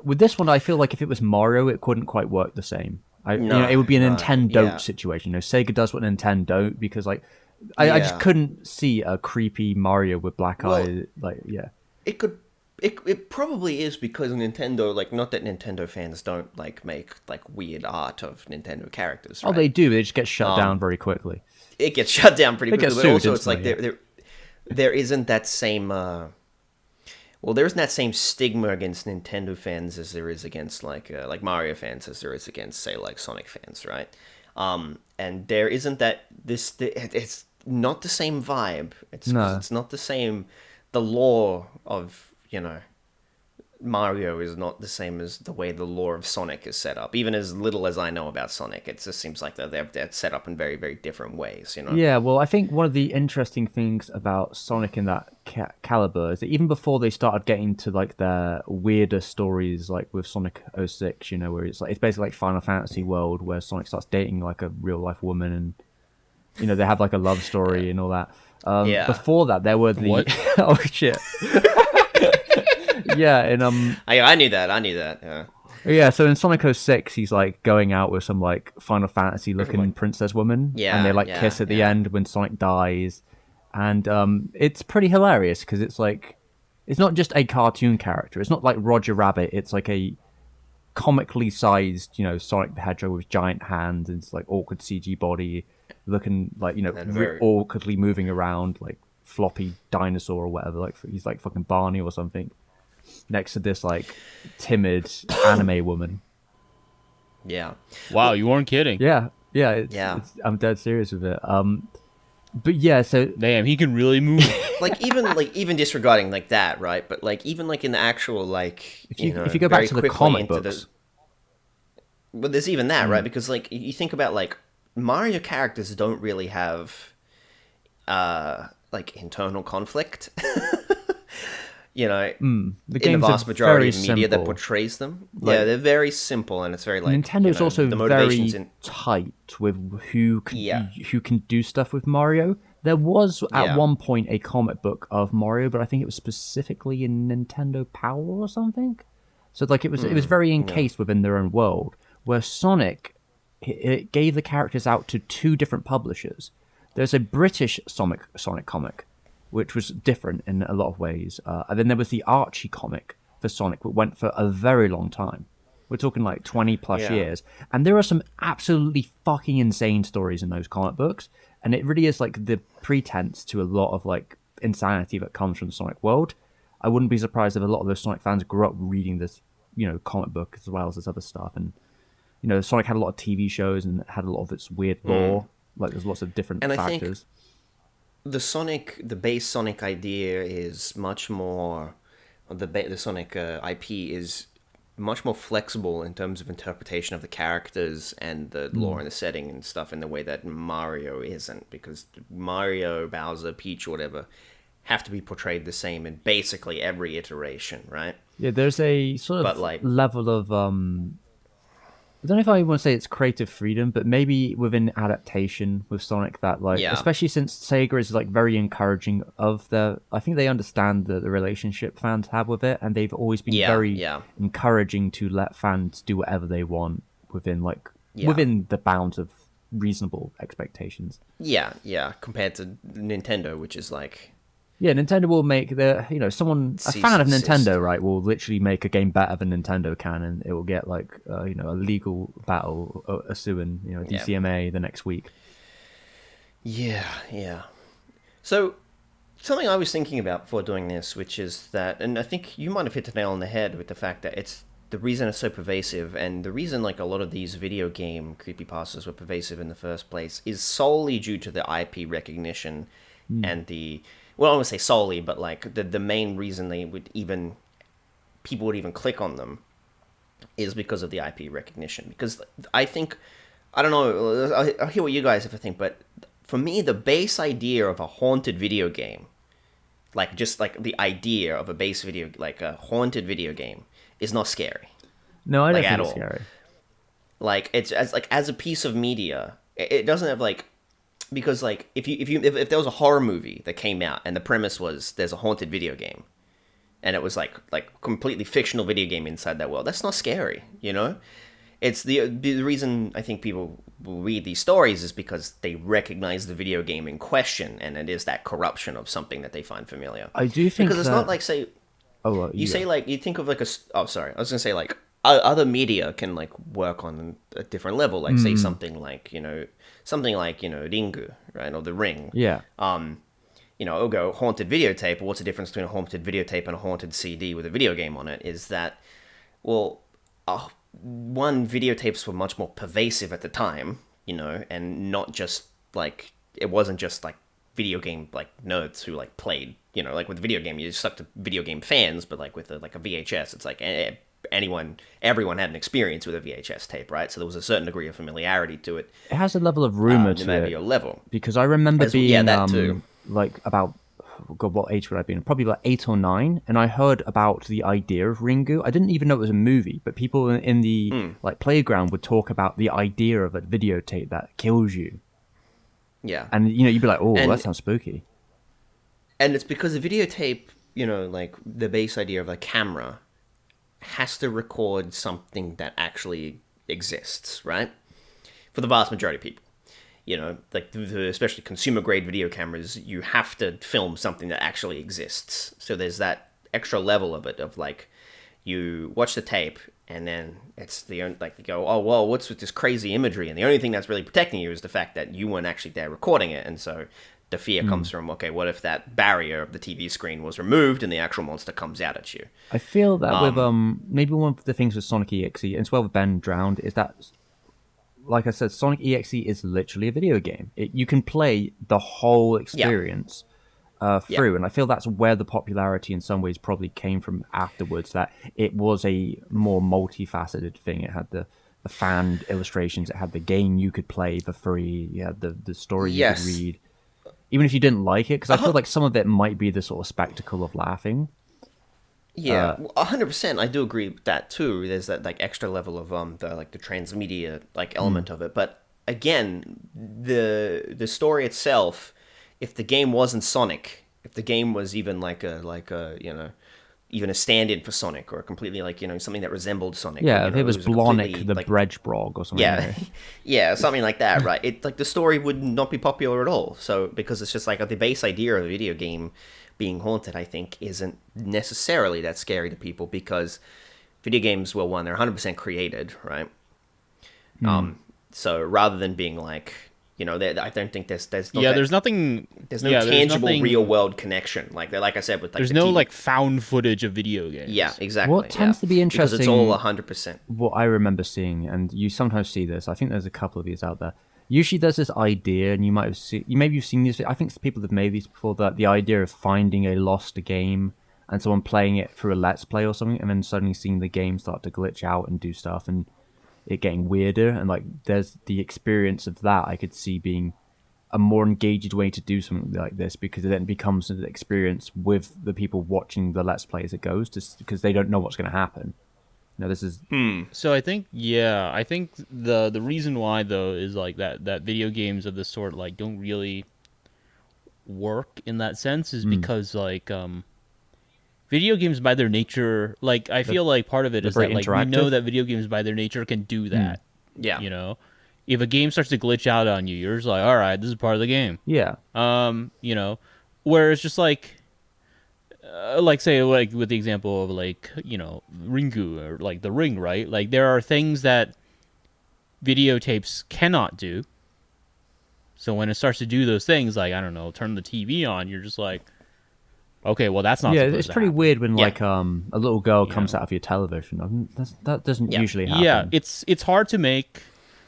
With this one, I feel like if it was Mario, it couldn't quite work the same. It would be a Nintendo situation. Sega does what Nintendo don't, because like I just couldn't see a creepy Mario with black eyes. It probably is because Nintendo, like, not that Nintendo fans don't like make like weird art of Nintendo characters. Right? Oh, they do. They just get shut down very quickly. It gets shut down pretty quickly, but also it's like there there isn't that same there isn't that same stigma against Nintendo fans as there is against like Mario fans as there is against, say, like Sonic fans, right? And there isn't that it's not the same vibe. It's not the same. The lore of, you know, Mario is not the same as the way the lore of Sonic is set up. Even as little as I know about Sonic, it just seems like they're set up in very, very different ways, you know? Yeah, well, I think one of the interesting things about Sonic in that caliber is that even before they started getting to like their weirder stories, like with Sonic.exe, you know, where it's basically like Final Fantasy world, where Sonic starts dating like a real life woman, and you know they have like a love story and all that. Before that, there were the oh shit. Yeah, and I knew that. Yeah, so in Sonic.exe, he's like going out with some like Final Fantasy looking princess woman, and they like kiss at the end when Sonic dies, and it's pretty hilarious because it's like it's not just a cartoon character. It's not like Roger Rabbit. It's like a comically sized, you know, Sonic the Hedgehog with giant hands and it's like awkward CG body, looking like, you know, awkwardly moving around like floppy dinosaur or whatever. Like he's like fucking Barney or something. Next to this like timid anime woman. Yeah. Wow, you weren't kidding. Yeah. I'm dead serious with it. But yeah, so damn, he can really move. even disregarding like that, right? But like even like in the actual like if you go back to the comic books, but there's even that, right? Because like you think about like Mario characters don't really have like internal conflict. you know, The in the games vast are majority very of media that simple. portrays them. Like, Yeah, they're very simple, and it's very like Nintendo's also the motivations very in. tight with who Yeah, can do stuff with Mario. There was at yeah. one point a comic book of Mario, but I think it was specifically in Nintendo Power or something. So like it was very Yeah. encased within their own world. Where Sonic, it gave the characters out to two different publishers. There's a British Sonic comic, which was different in a lot of ways, and then there was the Archie comic for Sonic, which went for a very long time. We're talking like 20 plus Yeah. years. And there are some absolutely fucking insane stories in those comic books. And it really is like the pretense to a lot of like insanity that comes from the Sonic world. I wouldn't be surprised if a lot of those Sonic fans grew up reading this, comic book as well as this other stuff. And, Sonic had a lot of TV shows and had a lot of its weird lore. Like there's lots of different And I think factors. the base Sonic idea is much more. The Sonic IP is much more flexible in terms of interpretation of the characters and the lore and the setting and stuff in the way that Mario isn't, because Mario, Bowser, Peach, or whatever have to be portrayed the same in basically every iteration, right? Yeah, there's a sort But of like, level of I don't know if I want to say it's creative freedom, but maybe within adaptation with Sonic that like, Yeah. especially since Sega is like very encouraging of I think they understand the relationship fans have with it, and they've always been very encouraging to let fans do whatever they want within within the bounds of reasonable expectations. yeah, compared to Nintendo, which is like, Yeah, Nintendo will make a fan of Cease and Nintendo, right, will literally make a game better than Nintendo can, and it will get like, a legal battle, a suing, DCMA the next week. yeah. So something I was thinking about before doing this, which is that, and I think you might have hit the nail on the head with the fact that it's the reason it's so pervasive, and the reason like a lot of these video game creepypastas were pervasive in the first place is solely due to the IP recognition and the, well, I don't want to say solely, but like the main reason people would even click on them is because of the IP recognition. Because I think, I don't know, I'll hear what you guys have to think, but for me, the base idea of a haunted video game, like just like the idea of a base video, like a haunted video game, is not scary. No, I don't Like, think at it's all. scary. Like it's as a piece of media, it doesn't have like, because like if there was a horror movie that came out and the premise was there's a haunted video game, and it was like completely fictional video game inside that world, that's not scary, It's the reason I think people will read these stories is because they recognize the video game in question, and it is that corruption of something that they find familiar. I do think because it's that... not like, say, Oh, well, you say like, you think of like oh, sorry, I was gonna say like other media can like work on a different level, like say something like Ringu, right, or The Ring. Yeah. It'll go haunted videotape. But what's the difference between a haunted videotape and a haunted CD with a video game on it? Is that, well, one, videotapes were much more pervasive at the time, and not just like, it wasn't just like video game like nerds who like played, like with video game you stuck to video game fans, but like with a VHS, it's like everyone had an experience with a VHS tape, right? So there was a certain degree of familiarity to it. It has a level of rumor No to matter it. your level. Because I remember being that too. like about, God, what age would I have been? Probably like 8 or 9, and I heard about the idea of Ringu. I didn't even know it was a movie, but people in the like playground would talk about the idea of a videotape that kills you. Yeah. And you'd be like, oh, that sounds spooky. And it's because the videotape, like the base idea of a camera has to record something that actually exists, right? For the vast majority of people. Like especially consumer grade video cameras, you have to film something that actually exists. So there's that extra level of it, of like, you watch the tape and then it's you go, oh, well, what's with this crazy imagery? And the only thing that's really protecting you is the fact that you weren't actually there recording it. And so the fear comes from, okay, what if that barrier of the TV screen was removed and the actual monster comes out at you? I feel that with maybe one of the things with Sonic.exe, and as well with Ben Drowned, is that, like I said, Sonic.exe is literally a video game. You can play the whole experience through, and I feel that's where the popularity in some ways probably came from afterwards, that it was a more multifaceted thing. It had the fan illustrations, it had the game you could play for free, you had the story you could read. Even if you didn't like it, because I feel like some of it might be the sort of spectacle of laughing. Yeah, 100%. I do agree with that too. There's that like extra level of the transmedia like element of it. But again, the story itself, if the game wasn't Sonic, if the game was even like a even a stand-in for Sonic or completely like something that resembled Sonic. Yeah, You if know, it was a completely, Blonic the like, Bredgebrog or something. yeah, yeah, something like that, right? It like the story would not be popular at all. So because it's just like the base idea of a video game being haunted, I think, isn't necessarily that scary to people because video games, well, one, they're 100% created, right? So rather than being like, I don't think there's no, Yeah, that, there's nothing. there's no Yeah, tangible there's nothing, real world connection like I said with like There's the no TV. like found footage of video games. Yeah, exactly. What tends to be because it's interesting- all 100%. What I remember seeing, and you sometimes see this, I think there's a couple of these out there. Usually there's this idea, and you might have seen, maybe you've seen this, I think people have made these before, that the idea of finding a lost game and someone playing it through a let's play or something, and then suddenly seeing the game start to glitch out and do stuff, and it getting weirder, and like there's the experience of that I could see being a more engaged way to do something like this, because it then becomes an experience with the people watching the let's play as it goes, just because they don't know what's going to happen. This is So I think the reason why though is like that video games of this sort like don't really work in that sense is because like video games by their nature, like I feel like part of it is very that like we know interactive. that video games by their nature can do that. Yeah. You know, if a game starts to glitch out on you, you're just like, all right, this is part of the game. yeah. Where it's just like say like with the example of like Ringu or like the Ring, right? Like there are things that videotapes cannot do. So when it starts to do those things, like I don't know, turn the TV on, you're just like, okay, well that's not. Yeah, supposed it's to pretty happen. weird when Yeah. like a little girl comes out of your television. That doesn't usually happen. Yeah, it's hard to make.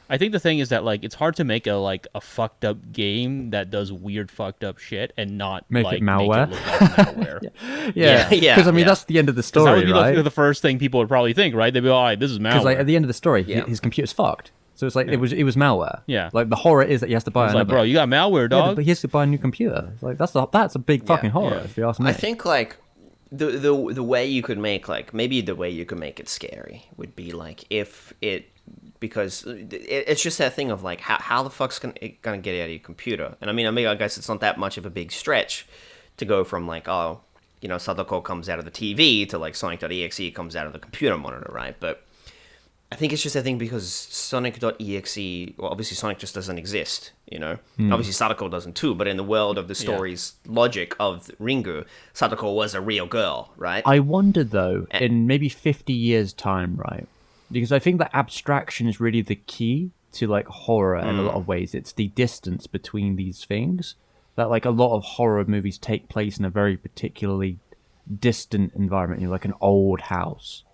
I think the thing is that like it's hard to make a fucked up game that does weird fucked up shit and not Make it like malware. Make it look like malware. yeah, Yeah, Because I mean yeah. that's the end of the That would story, be right? the first thing people would probably think, right? They'd be like, this is malware. Because like at the end of the story, Yeah. his computer's fucked. So it's like it was malware. Yeah. Like the horror is that he has to buy It's like, another. bro, you got malware, Yeah, dog. but he has to buy a new computer. It's like that's a big fucking horror, yeah. if you ask me. I think like the way you could make maybe the way you could make it scary would be like if it, because it's just that thing of like how the fuck's it gonna get out of your computer. And I mean I guess it's not that much of a big stretch to go from like Sadako comes out of the TV to like Sonic.exe comes out of the computer monitor, right? But I think it's just a thing because Sonic.exe, well, obviously Sonic just doesn't exist, Obviously Sadako doesn't too, but in the world of the story's logic of Ringu, Sadako was a real girl, right? I wonder though, in maybe 50 years' time, right? Because I think that abstraction is really the key to like horror in a lot of ways. It's the distance between these things. That like a lot of horror movies take place in a very particularly distant environment, like an old house.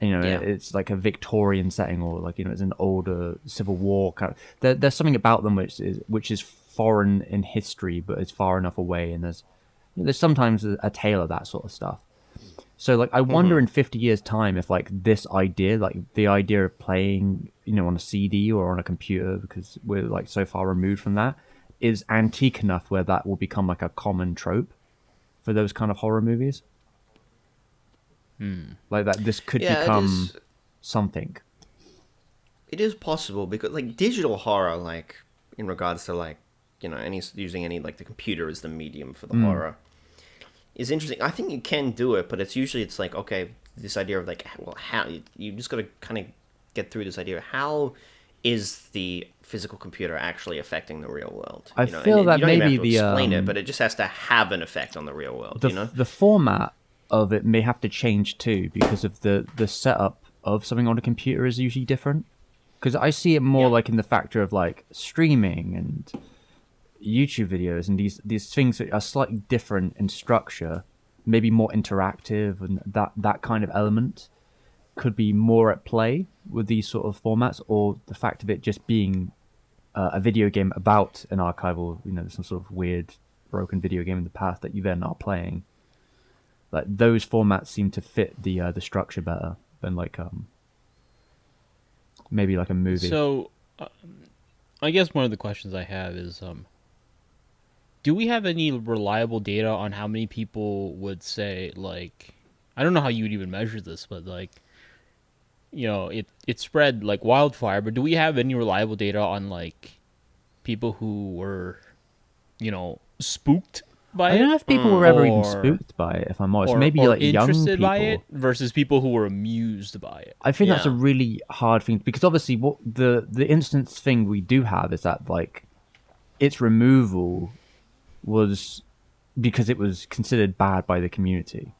Yeah. It's like a Victorian setting, or like it's an older Civil War kind of. There's something about them which is foreign in history, but is far enough away. And there's sometimes a tale of that sort of stuff. So like I wonder in 50 years' time if like this idea, like the idea of playing, on a CD or on a computer, because we're like so far removed from that, is antique enough where that will become like a common trope for those kind of horror movies. Like that this could Yeah, it become is. something. It is possible because like digital horror, like in regards to like using any like the computer as the medium for the horror, is interesting. I think you can do it, but it's like okay, this idea of like, well, how you just got to kind of get through this idea of how is the physical computer actually affecting the real world. I feel and that you don't even maybe have to explain the, it, but it just has to have an effect on the real world. the format of it may have to change too, because of the setup of something on a computer is usually different. Because I see it more like in the factor of like streaming and YouTube videos and these things that are slightly different in structure, maybe more interactive, and that kind of element could be more at play with these sort of formats, or the fact of it just being a video game about an archival, some sort of weird broken video game in the past that you then are playing. Like those formats seem to fit the structure better than like maybe like a movie. So, I guess one of the questions I have is, do we have any reliable data on how many people would say like I don't know how you would even measure this, but like, it spread like wildfire. But do we have any reliable data on like people who were, spooked by I don't know it, if people were ever even or spooked by it, if I'm honest. or Maybe or like young interested people. by it versus people who were amused by it? I think that's a Yeah. really hard thing, because obviously what the instance thing we do have is that like its removal was because it was considered bad by the community.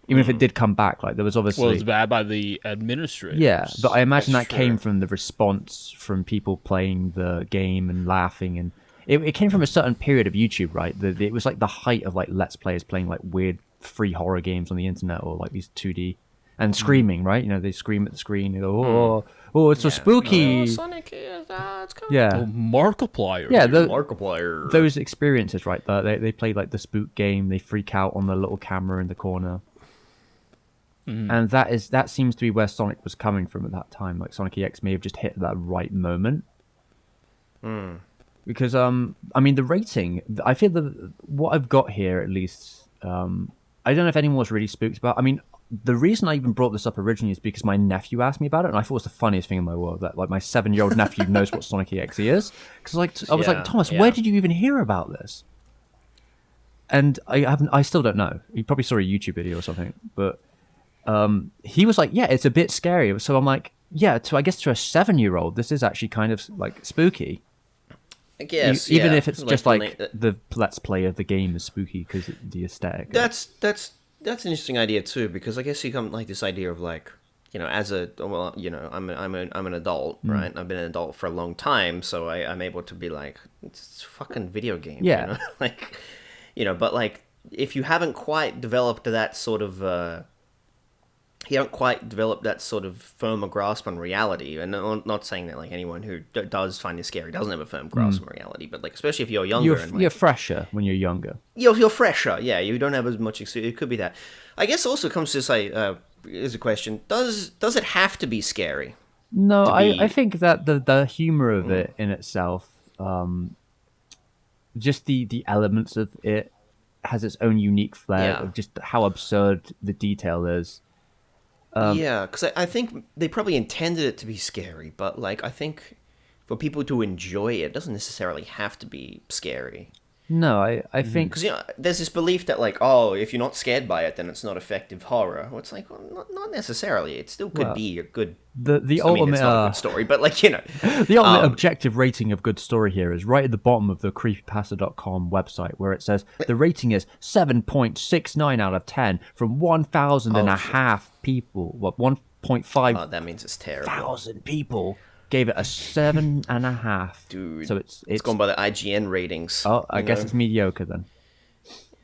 Even if it did come back, like there was obviously Well, it's bad by the administrators. yeah, but I imagine That's that came true. from the response from people playing the game and laughing, and it came from a certain period of YouTube, right? It was like the height of like Let's Players playing like weird free horror games on the internet, or like these 2D and screaming, right? They scream at the screen, they go, oh, it's so Yeah. spooky. Oh, Sonic is it's kind Yeah, Oh, Markiplier. yeah. of Markiplier. Those experiences, right? They play like the spook game. They freak out on the little camera in the corner, and that seems to be where Sonic was coming from at that time. Like Sonic.exe may have just hit that right moment. Because I mean the rating. I feel that what I've got here, at least, I don't know if anyone was really spooked about. I mean, the reason I even brought this up originally is because my nephew asked me about it, and I thought it was the funniest thing in my world that like my 7-year-old nephew knows what Sonic.exe is. Because I was Yeah, like, Thomas, yeah. where did you even hear about this? And I still don't know. He probably saw a YouTube video or something, but he was like, yeah, it's a bit scary. So I'm like, yeah, I guess to a 7-year-old, this is actually kind of like spooky. I guess, Even yeah. if it's just when like they- the let's play of the game is spooky because the aesthetic. That's an interesting idea too, because I guess you come like this idea of like, as I'm an adult, right? I've been an adult for a long time, so I'm able to be like, it's a fucking video game, Yeah. like, but like if you haven't quite developed that sort of you don't quite develop that sort of firmer grasp on reality, and not saying that like anyone who does find it scary doesn't have a firm grasp on reality, but like especially if you're younger and like, You're fresher when you're younger. you're fresher, yeah, you don't have as much experience. It could be that. I guess also comes to say is a question: does it have to be scary? No, To be- I think that the humor of it in itself, just the elements of it, has its own unique flair Yeah. of just how absurd the detail is. Yeah, because I think they probably intended it to be scary, but like I think for people to enjoy it, it doesn't necessarily have to be scary. No, I think Because there's this belief that like, oh, if you're not scared by it, then it's not effective horror. Well, it's like, well, not necessarily. It still could Well, be a good. the I mean, ultimate it's not a good story, but like the ultimate objective rating of good story here is right at the bottom of the creepypasta.com website, where it says the rating is 7.69 out of 10 from 1,000 and a half people. What 1.5 oh, that means it's terrible. thousand people gave it a 7.5. Dude, So it's gone by the IGN ratings. oh, I you guess know? it's mediocre then.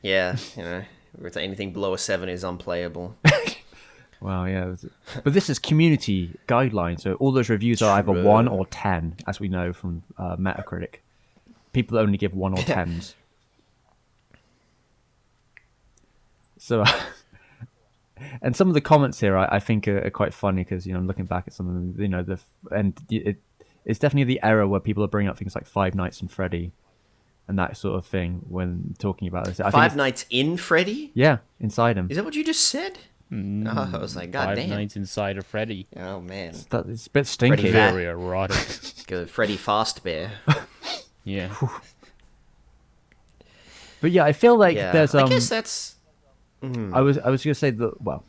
Yeah, anything below a 7 is unplayable. Wow, yeah. But this is community guidelines, so all those reviews are either 1 or 10, as we know from Metacritic. People only give 1 or 10s. So, and some of the comments here I think are quite funny because I'm looking back at some of them, it's definitely the era where people are bringing up things like Five Nights and Freddy and that sort of thing when talking about this. I think Five Nights in Freddy? yeah, inside him. Is that what you just said? Oh, I was like, God Five damn. Nights Inside of Freddy. Oh man, It's a bit stinky. Freddy Fat. Very erotic. Good Freddy Fazbear. Yeah. But yeah, I feel like Yeah, there's I guess that's. I was gonna say that. Well,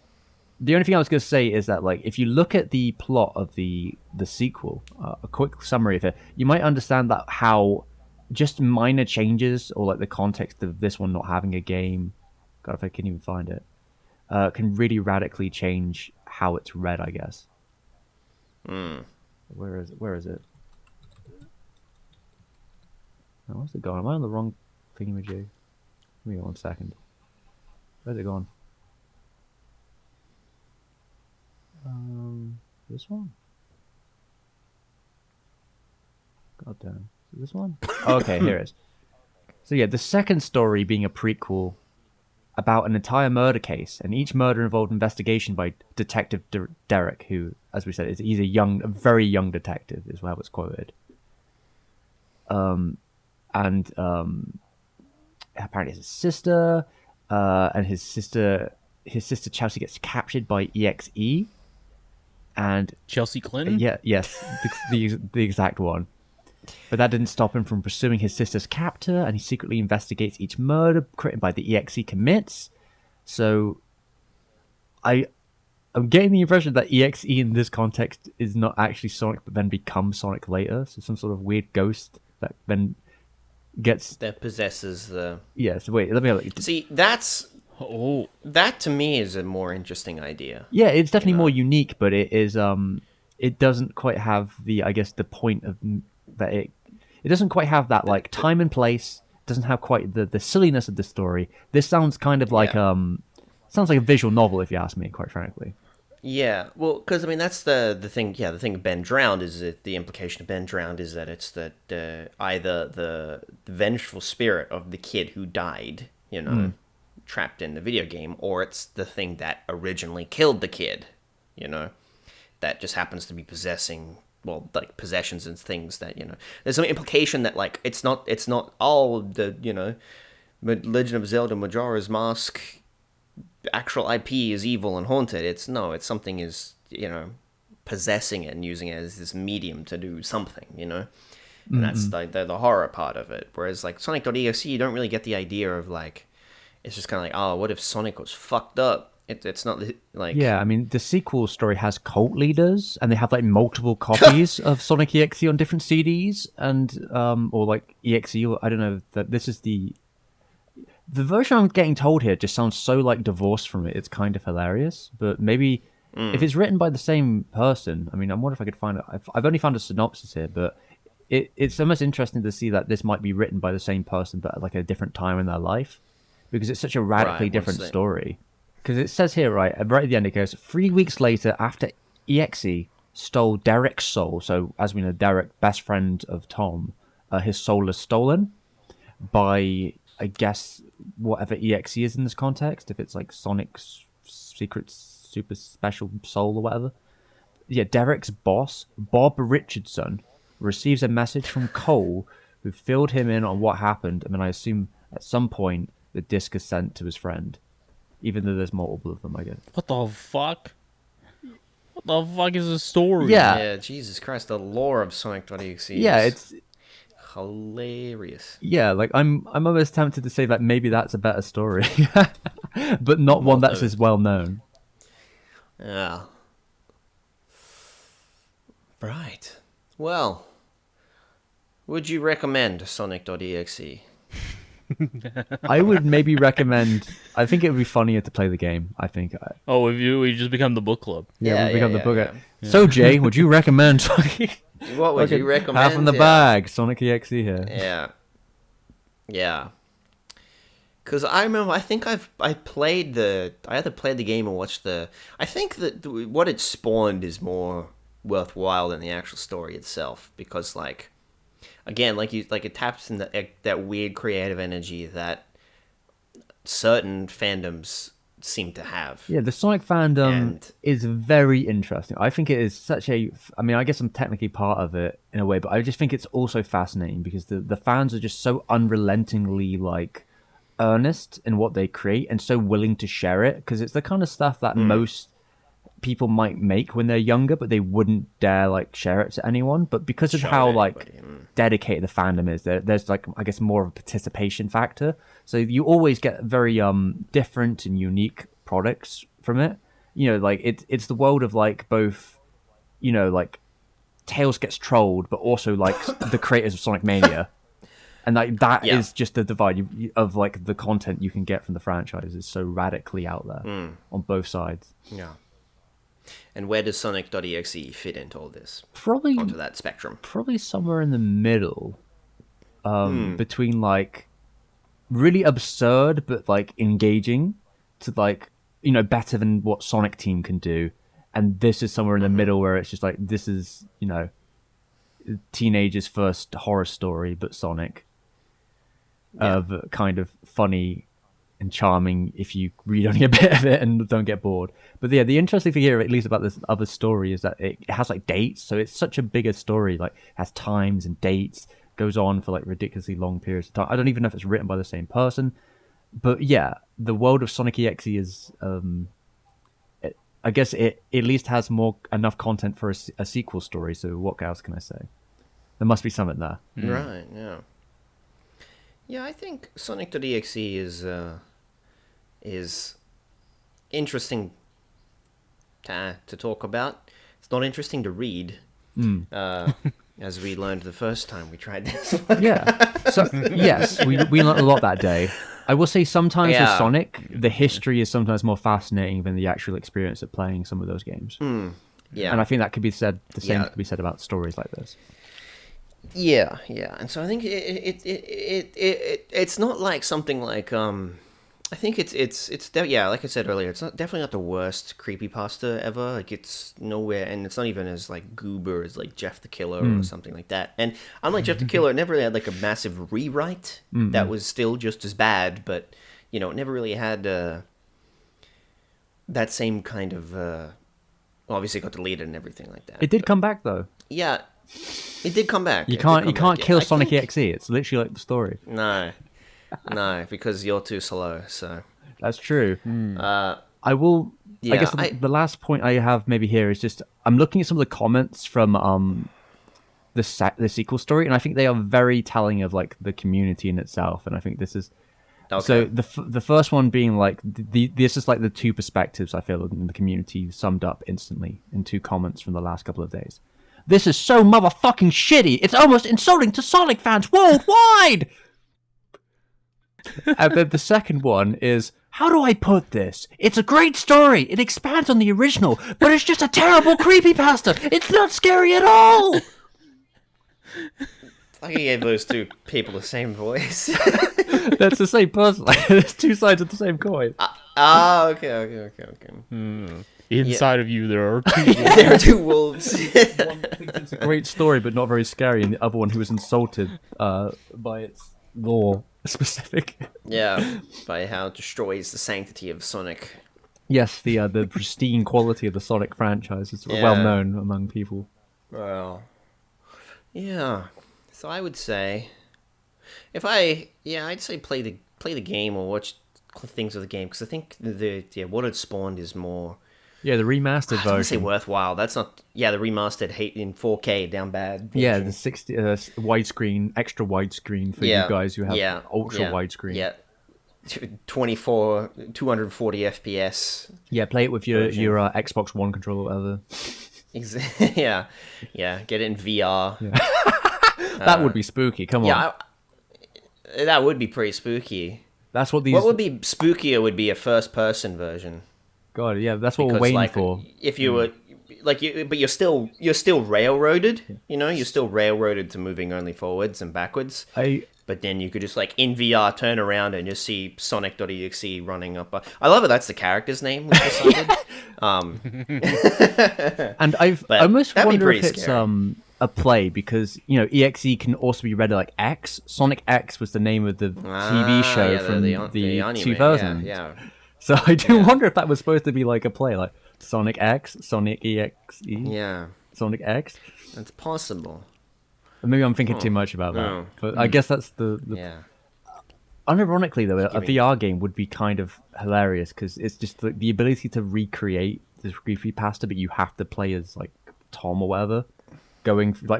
the only thing I was gonna say is that like if you look at the plot of the sequel, a quick summary of it, you might understand that how just minor changes or like the context of this one not having a game. God, if I can even find it, can really radically change how it's read. I guess. Where is it? Where is it? Oh, where's it gone? Am I on the wrong thingamajig? Give me 1 second. Where's it gone? This one? God damn. Is it this one? Oh, okay, here it is. So yeah, the second story being a prequel about an entire murder case, and each murder involved investigation by Detective Derek, who, as we said, he's a very young detective, is how it's quoted. And apparently his sister, and his sister his sister Chelsea gets captured by EXE, and Chelsea Clinton. yes, the exact one. But that didn't stop him from pursuing his sister's captor, and he secretly investigates each murder committed by the EXE commits. So, I'm getting the impression that EXE in this context is not actually Sonic, but then becomes Sonic later. So some sort of weird ghost that then gets... That possesses the... Yeah, so wait, let me... See, that to me is a more interesting idea. Yeah, it's definitely more unique, but it is it doesn't quite have the, I guess, the point of that it doesn't quite have that like time and place. It doesn't have quite the silliness of the story. This sounds kind of like sounds like a visual novel, if you ask me, quite frankly. Yeah, well, because I mean that's the thing. Yeah, the thing of Ben Drowned is that the implication of Ben Drowned is that it's that either the vengeful spirit of the kid who died, trapped in the video game, or it's the thing that originally killed the kid, that just happens to be possessing, well, like possessions and things that, there's some implication that like it's not all the, Legend of Zelda Majora's Mask actual IP is evil and haunted. It's something is, possessing it and using it as this medium to do something, and that's like the horror part of it. Whereas like Sonic.exe, you don't really get the idea of like, it's just kind of like, oh, what if Sonic was fucked up? It's not like... Yeah, I mean, the sequel story has cult leaders, and they have like multiple copies of Sonic.exe on different CDs, and or like EXE, or I don't know, that this is the version I'm getting told here just sounds so like divorced from it. It's kind of hilarious, but maybe if it's written by the same person, I mean, I wonder if I could find it. I've only found a synopsis here, but it's almost interesting to see that this might be written by the same person, but at like a different time in their life, because it's such a radically different story. Because it says here, right at the end, it goes, 3 weeks later, after EXE stole Derek's soul, so as we know, Derek, best friend of Tom, his soul is stolen by, I guess, whatever EXE is in this context, if it's like Sonic's secret super special soul or whatever. Yeah, Derek's boss, Bob Richardson, receives a message from Cole, who filled him in on what happened, and then I assume at some point the disc is sent to his friend. Even though there's multiple of them, I guess. What the fuck? What the fuck is the story? Yeah, Jesus Christ, the lore of Sonic.exe. Yeah, it's hilarious. Yeah, like I'm almost tempted to say that maybe that's a better story, but not one that's as well known. Yeah. Right. Well, would you recommend Sonic.exe? I would maybe recommend. I think it would be funnier to play the game. I think. Oh, if you just become the book club. We become the book. Yeah. So Jay, would you recommend? What would you recommend? Half in the bag, Sonic.exe here. Yeah. Because I remember, I think I either played the game or watched the. I think that what it spawned is more worthwhile than the actual story itself, because like. Again, it taps in that weird creative energy that certain fandoms seem to have. Yeah, the Sonic fandom is very interesting. I think it is such a... I mean, I guess I'm technically part of it in a way, but I just think it's also fascinating because the fans are just so unrelentingly, like, earnest in what they create and so willing to share it, because it's the kind of stuff that most people might make when they're younger, but they wouldn't dare like share it to anyone. But because of how like dedicated the fandom is, there's like, I guess, more of a participation factor. So you always get very different and unique products from it. Like it's the world of like both, like Tails gets trolled, but also like the creators of Sonic Mania. And like that is just the divide of like the content you can get from the franchise is so radically out there on both sides. Yeah. And where does Sonic.exe fit into all this? Probably onto that spectrum. Probably somewhere in the middle, between like really absurd but like engaging to like better than what Sonic Team can do, and this is somewhere in the middle where it's just like this is teenager's first horror story, but Sonic, of kind of funny and charming if you read only a bit of it and don't get bored. But yeah, the interesting thing here, at least about this other story, is that it has like dates, so it's such a bigger story, like has times and dates, goes on for like ridiculously long periods of time. I don't even know if it's written by the same person, But yeah, the world of Sonic.exe is, I guess it at least has enough content for a sequel story. So what else can I say? There must be something there. Right, yeah. Yeah, I think Sonic.exe is interesting to talk about. It's not interesting to read, as we learned the first time we tried this. Yeah. So yes, we learned a lot that day. I will say sometimes with Sonic, the history is sometimes more fascinating than the actual experience of playing some of those games. Yeah, And I think that could be said. The same could be said about stories like this. Yeah, and so I think it's not like something like I think like I said earlier, it's definitely not the worst creepypasta ever. Like it's nowhere, and it's not even as like goober as like Jeff the Killer or something like that. And unlike Jeff the Killer, it never really had like a massive rewrite that was still just as bad, but it never really had that same kind of obviously got deleted and everything like that. It did come back though. Yeah. It did come back. You can't kill Sonic.exe. It's literally like the story. No, because you're too slow. So that's true. I will. Yeah, I guess the last point I have maybe here is just I'm looking at some of the comments from the sequel story, and I think they are very telling of like the community in itself. And I think this is so the first one being like this is like the two perspectives I feel in the community summed up instantly in two comments from the last couple of days. This is so motherfucking shitty. It's almost insulting to Sonic fans worldwide. And then the second one is, how do I put this? It's a great story. It expands on the original, but it's just a terrible creepypasta. It's not scary at all. I gave those two people the same voice. That's the same person. Like, there's two sides of the same coin. Okay. Inside of you, there are two. There are two wolves. One thinks it's a great story, but not very scary, and the other one who was insulted by its lore specific. Yeah, by how it destroys the sanctity of Sonic. Yes, the pristine quality of the Sonic franchise is well known among people. Well, yeah. So I would say, I'd say play the game or watch things of the game, because I think what it spawned is more. Yeah, the remastered version. I don't say worthwhile. That's not. Yeah, the remastered in 4K down bad version. Yeah, the 60 widescreen, extra widescreen for you guys who have ultra widescreen. Yeah, 240 FPS. Yeah, play it with your Xbox One controller or whatever. Yeah. Get it in VR. Yeah. That would be spooky. Come on. Yeah, that would be pretty spooky. That's what these. What would be spookier would be a first-person version. God, yeah, that's what we're waiting for. If you were but you're still railroaded. You're still railroaded to moving only forwards and backwards. But then you could just like in VR turn around and just see Sonic.exe running up. I love it. That's the character's name we decided. And I almost wonder if it's a play, because exe can also be read like X. Sonic.exe was the name of the TV show from the anime, 2000s. Yeah. So I do wonder if that was supposed to be like a play, like Sonic.exe, Sonic.exe, Sonic.exe. That's possible. Maybe I'm thinking too much about that, but I guess that's the. Unironically, though, a VR game would be kind of hilarious, because it's just the ability to recreate this creepypasta, but you have to play as like Tom or whatever,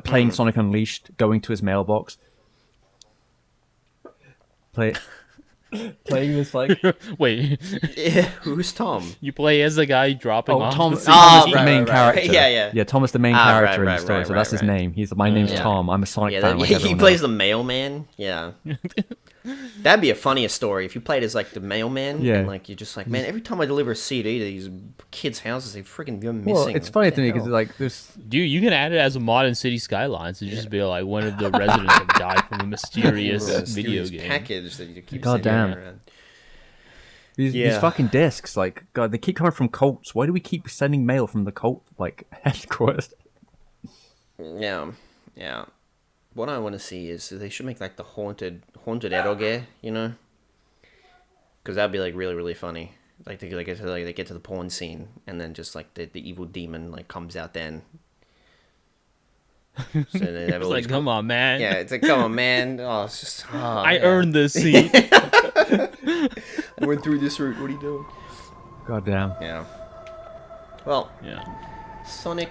playing Sonic Unleashed, going to his mailbox, playing this like wait. Who's Tom? You play as the guy dropping off. Thomas the the main character. Yeah. Thomas the main character in the story. So that's his name. My name's Tom. I'm a Sonic fan. Like he plays the mailman. Yeah. That'd be a funnier story if you played as like the mailman. Yeah. And like you're just like, man, every time I deliver a CD to these kids' houses, they freaking go missing. Well, it's funny to me because like this. Dude, you can add it as a mod in City Skylines and just be like, one of the residents have died from a mysterious video game package that you keep sending around. These fucking discs, like, God, they keep coming from cults. Why do we keep sending mail from the cult like headquarters? Yeah. What I want to see is they should make like the haunted eroge, because that'd be like really really funny. Like they get to the porn scene, and then just like the evil demon like comes out then. So it's like, come on, man. Yeah, it's like, come on, man. Oh, it's just. I earned this seat. I went through this route. What are you doing? God damn. Yeah. Well, Yeah. Sonic.exe.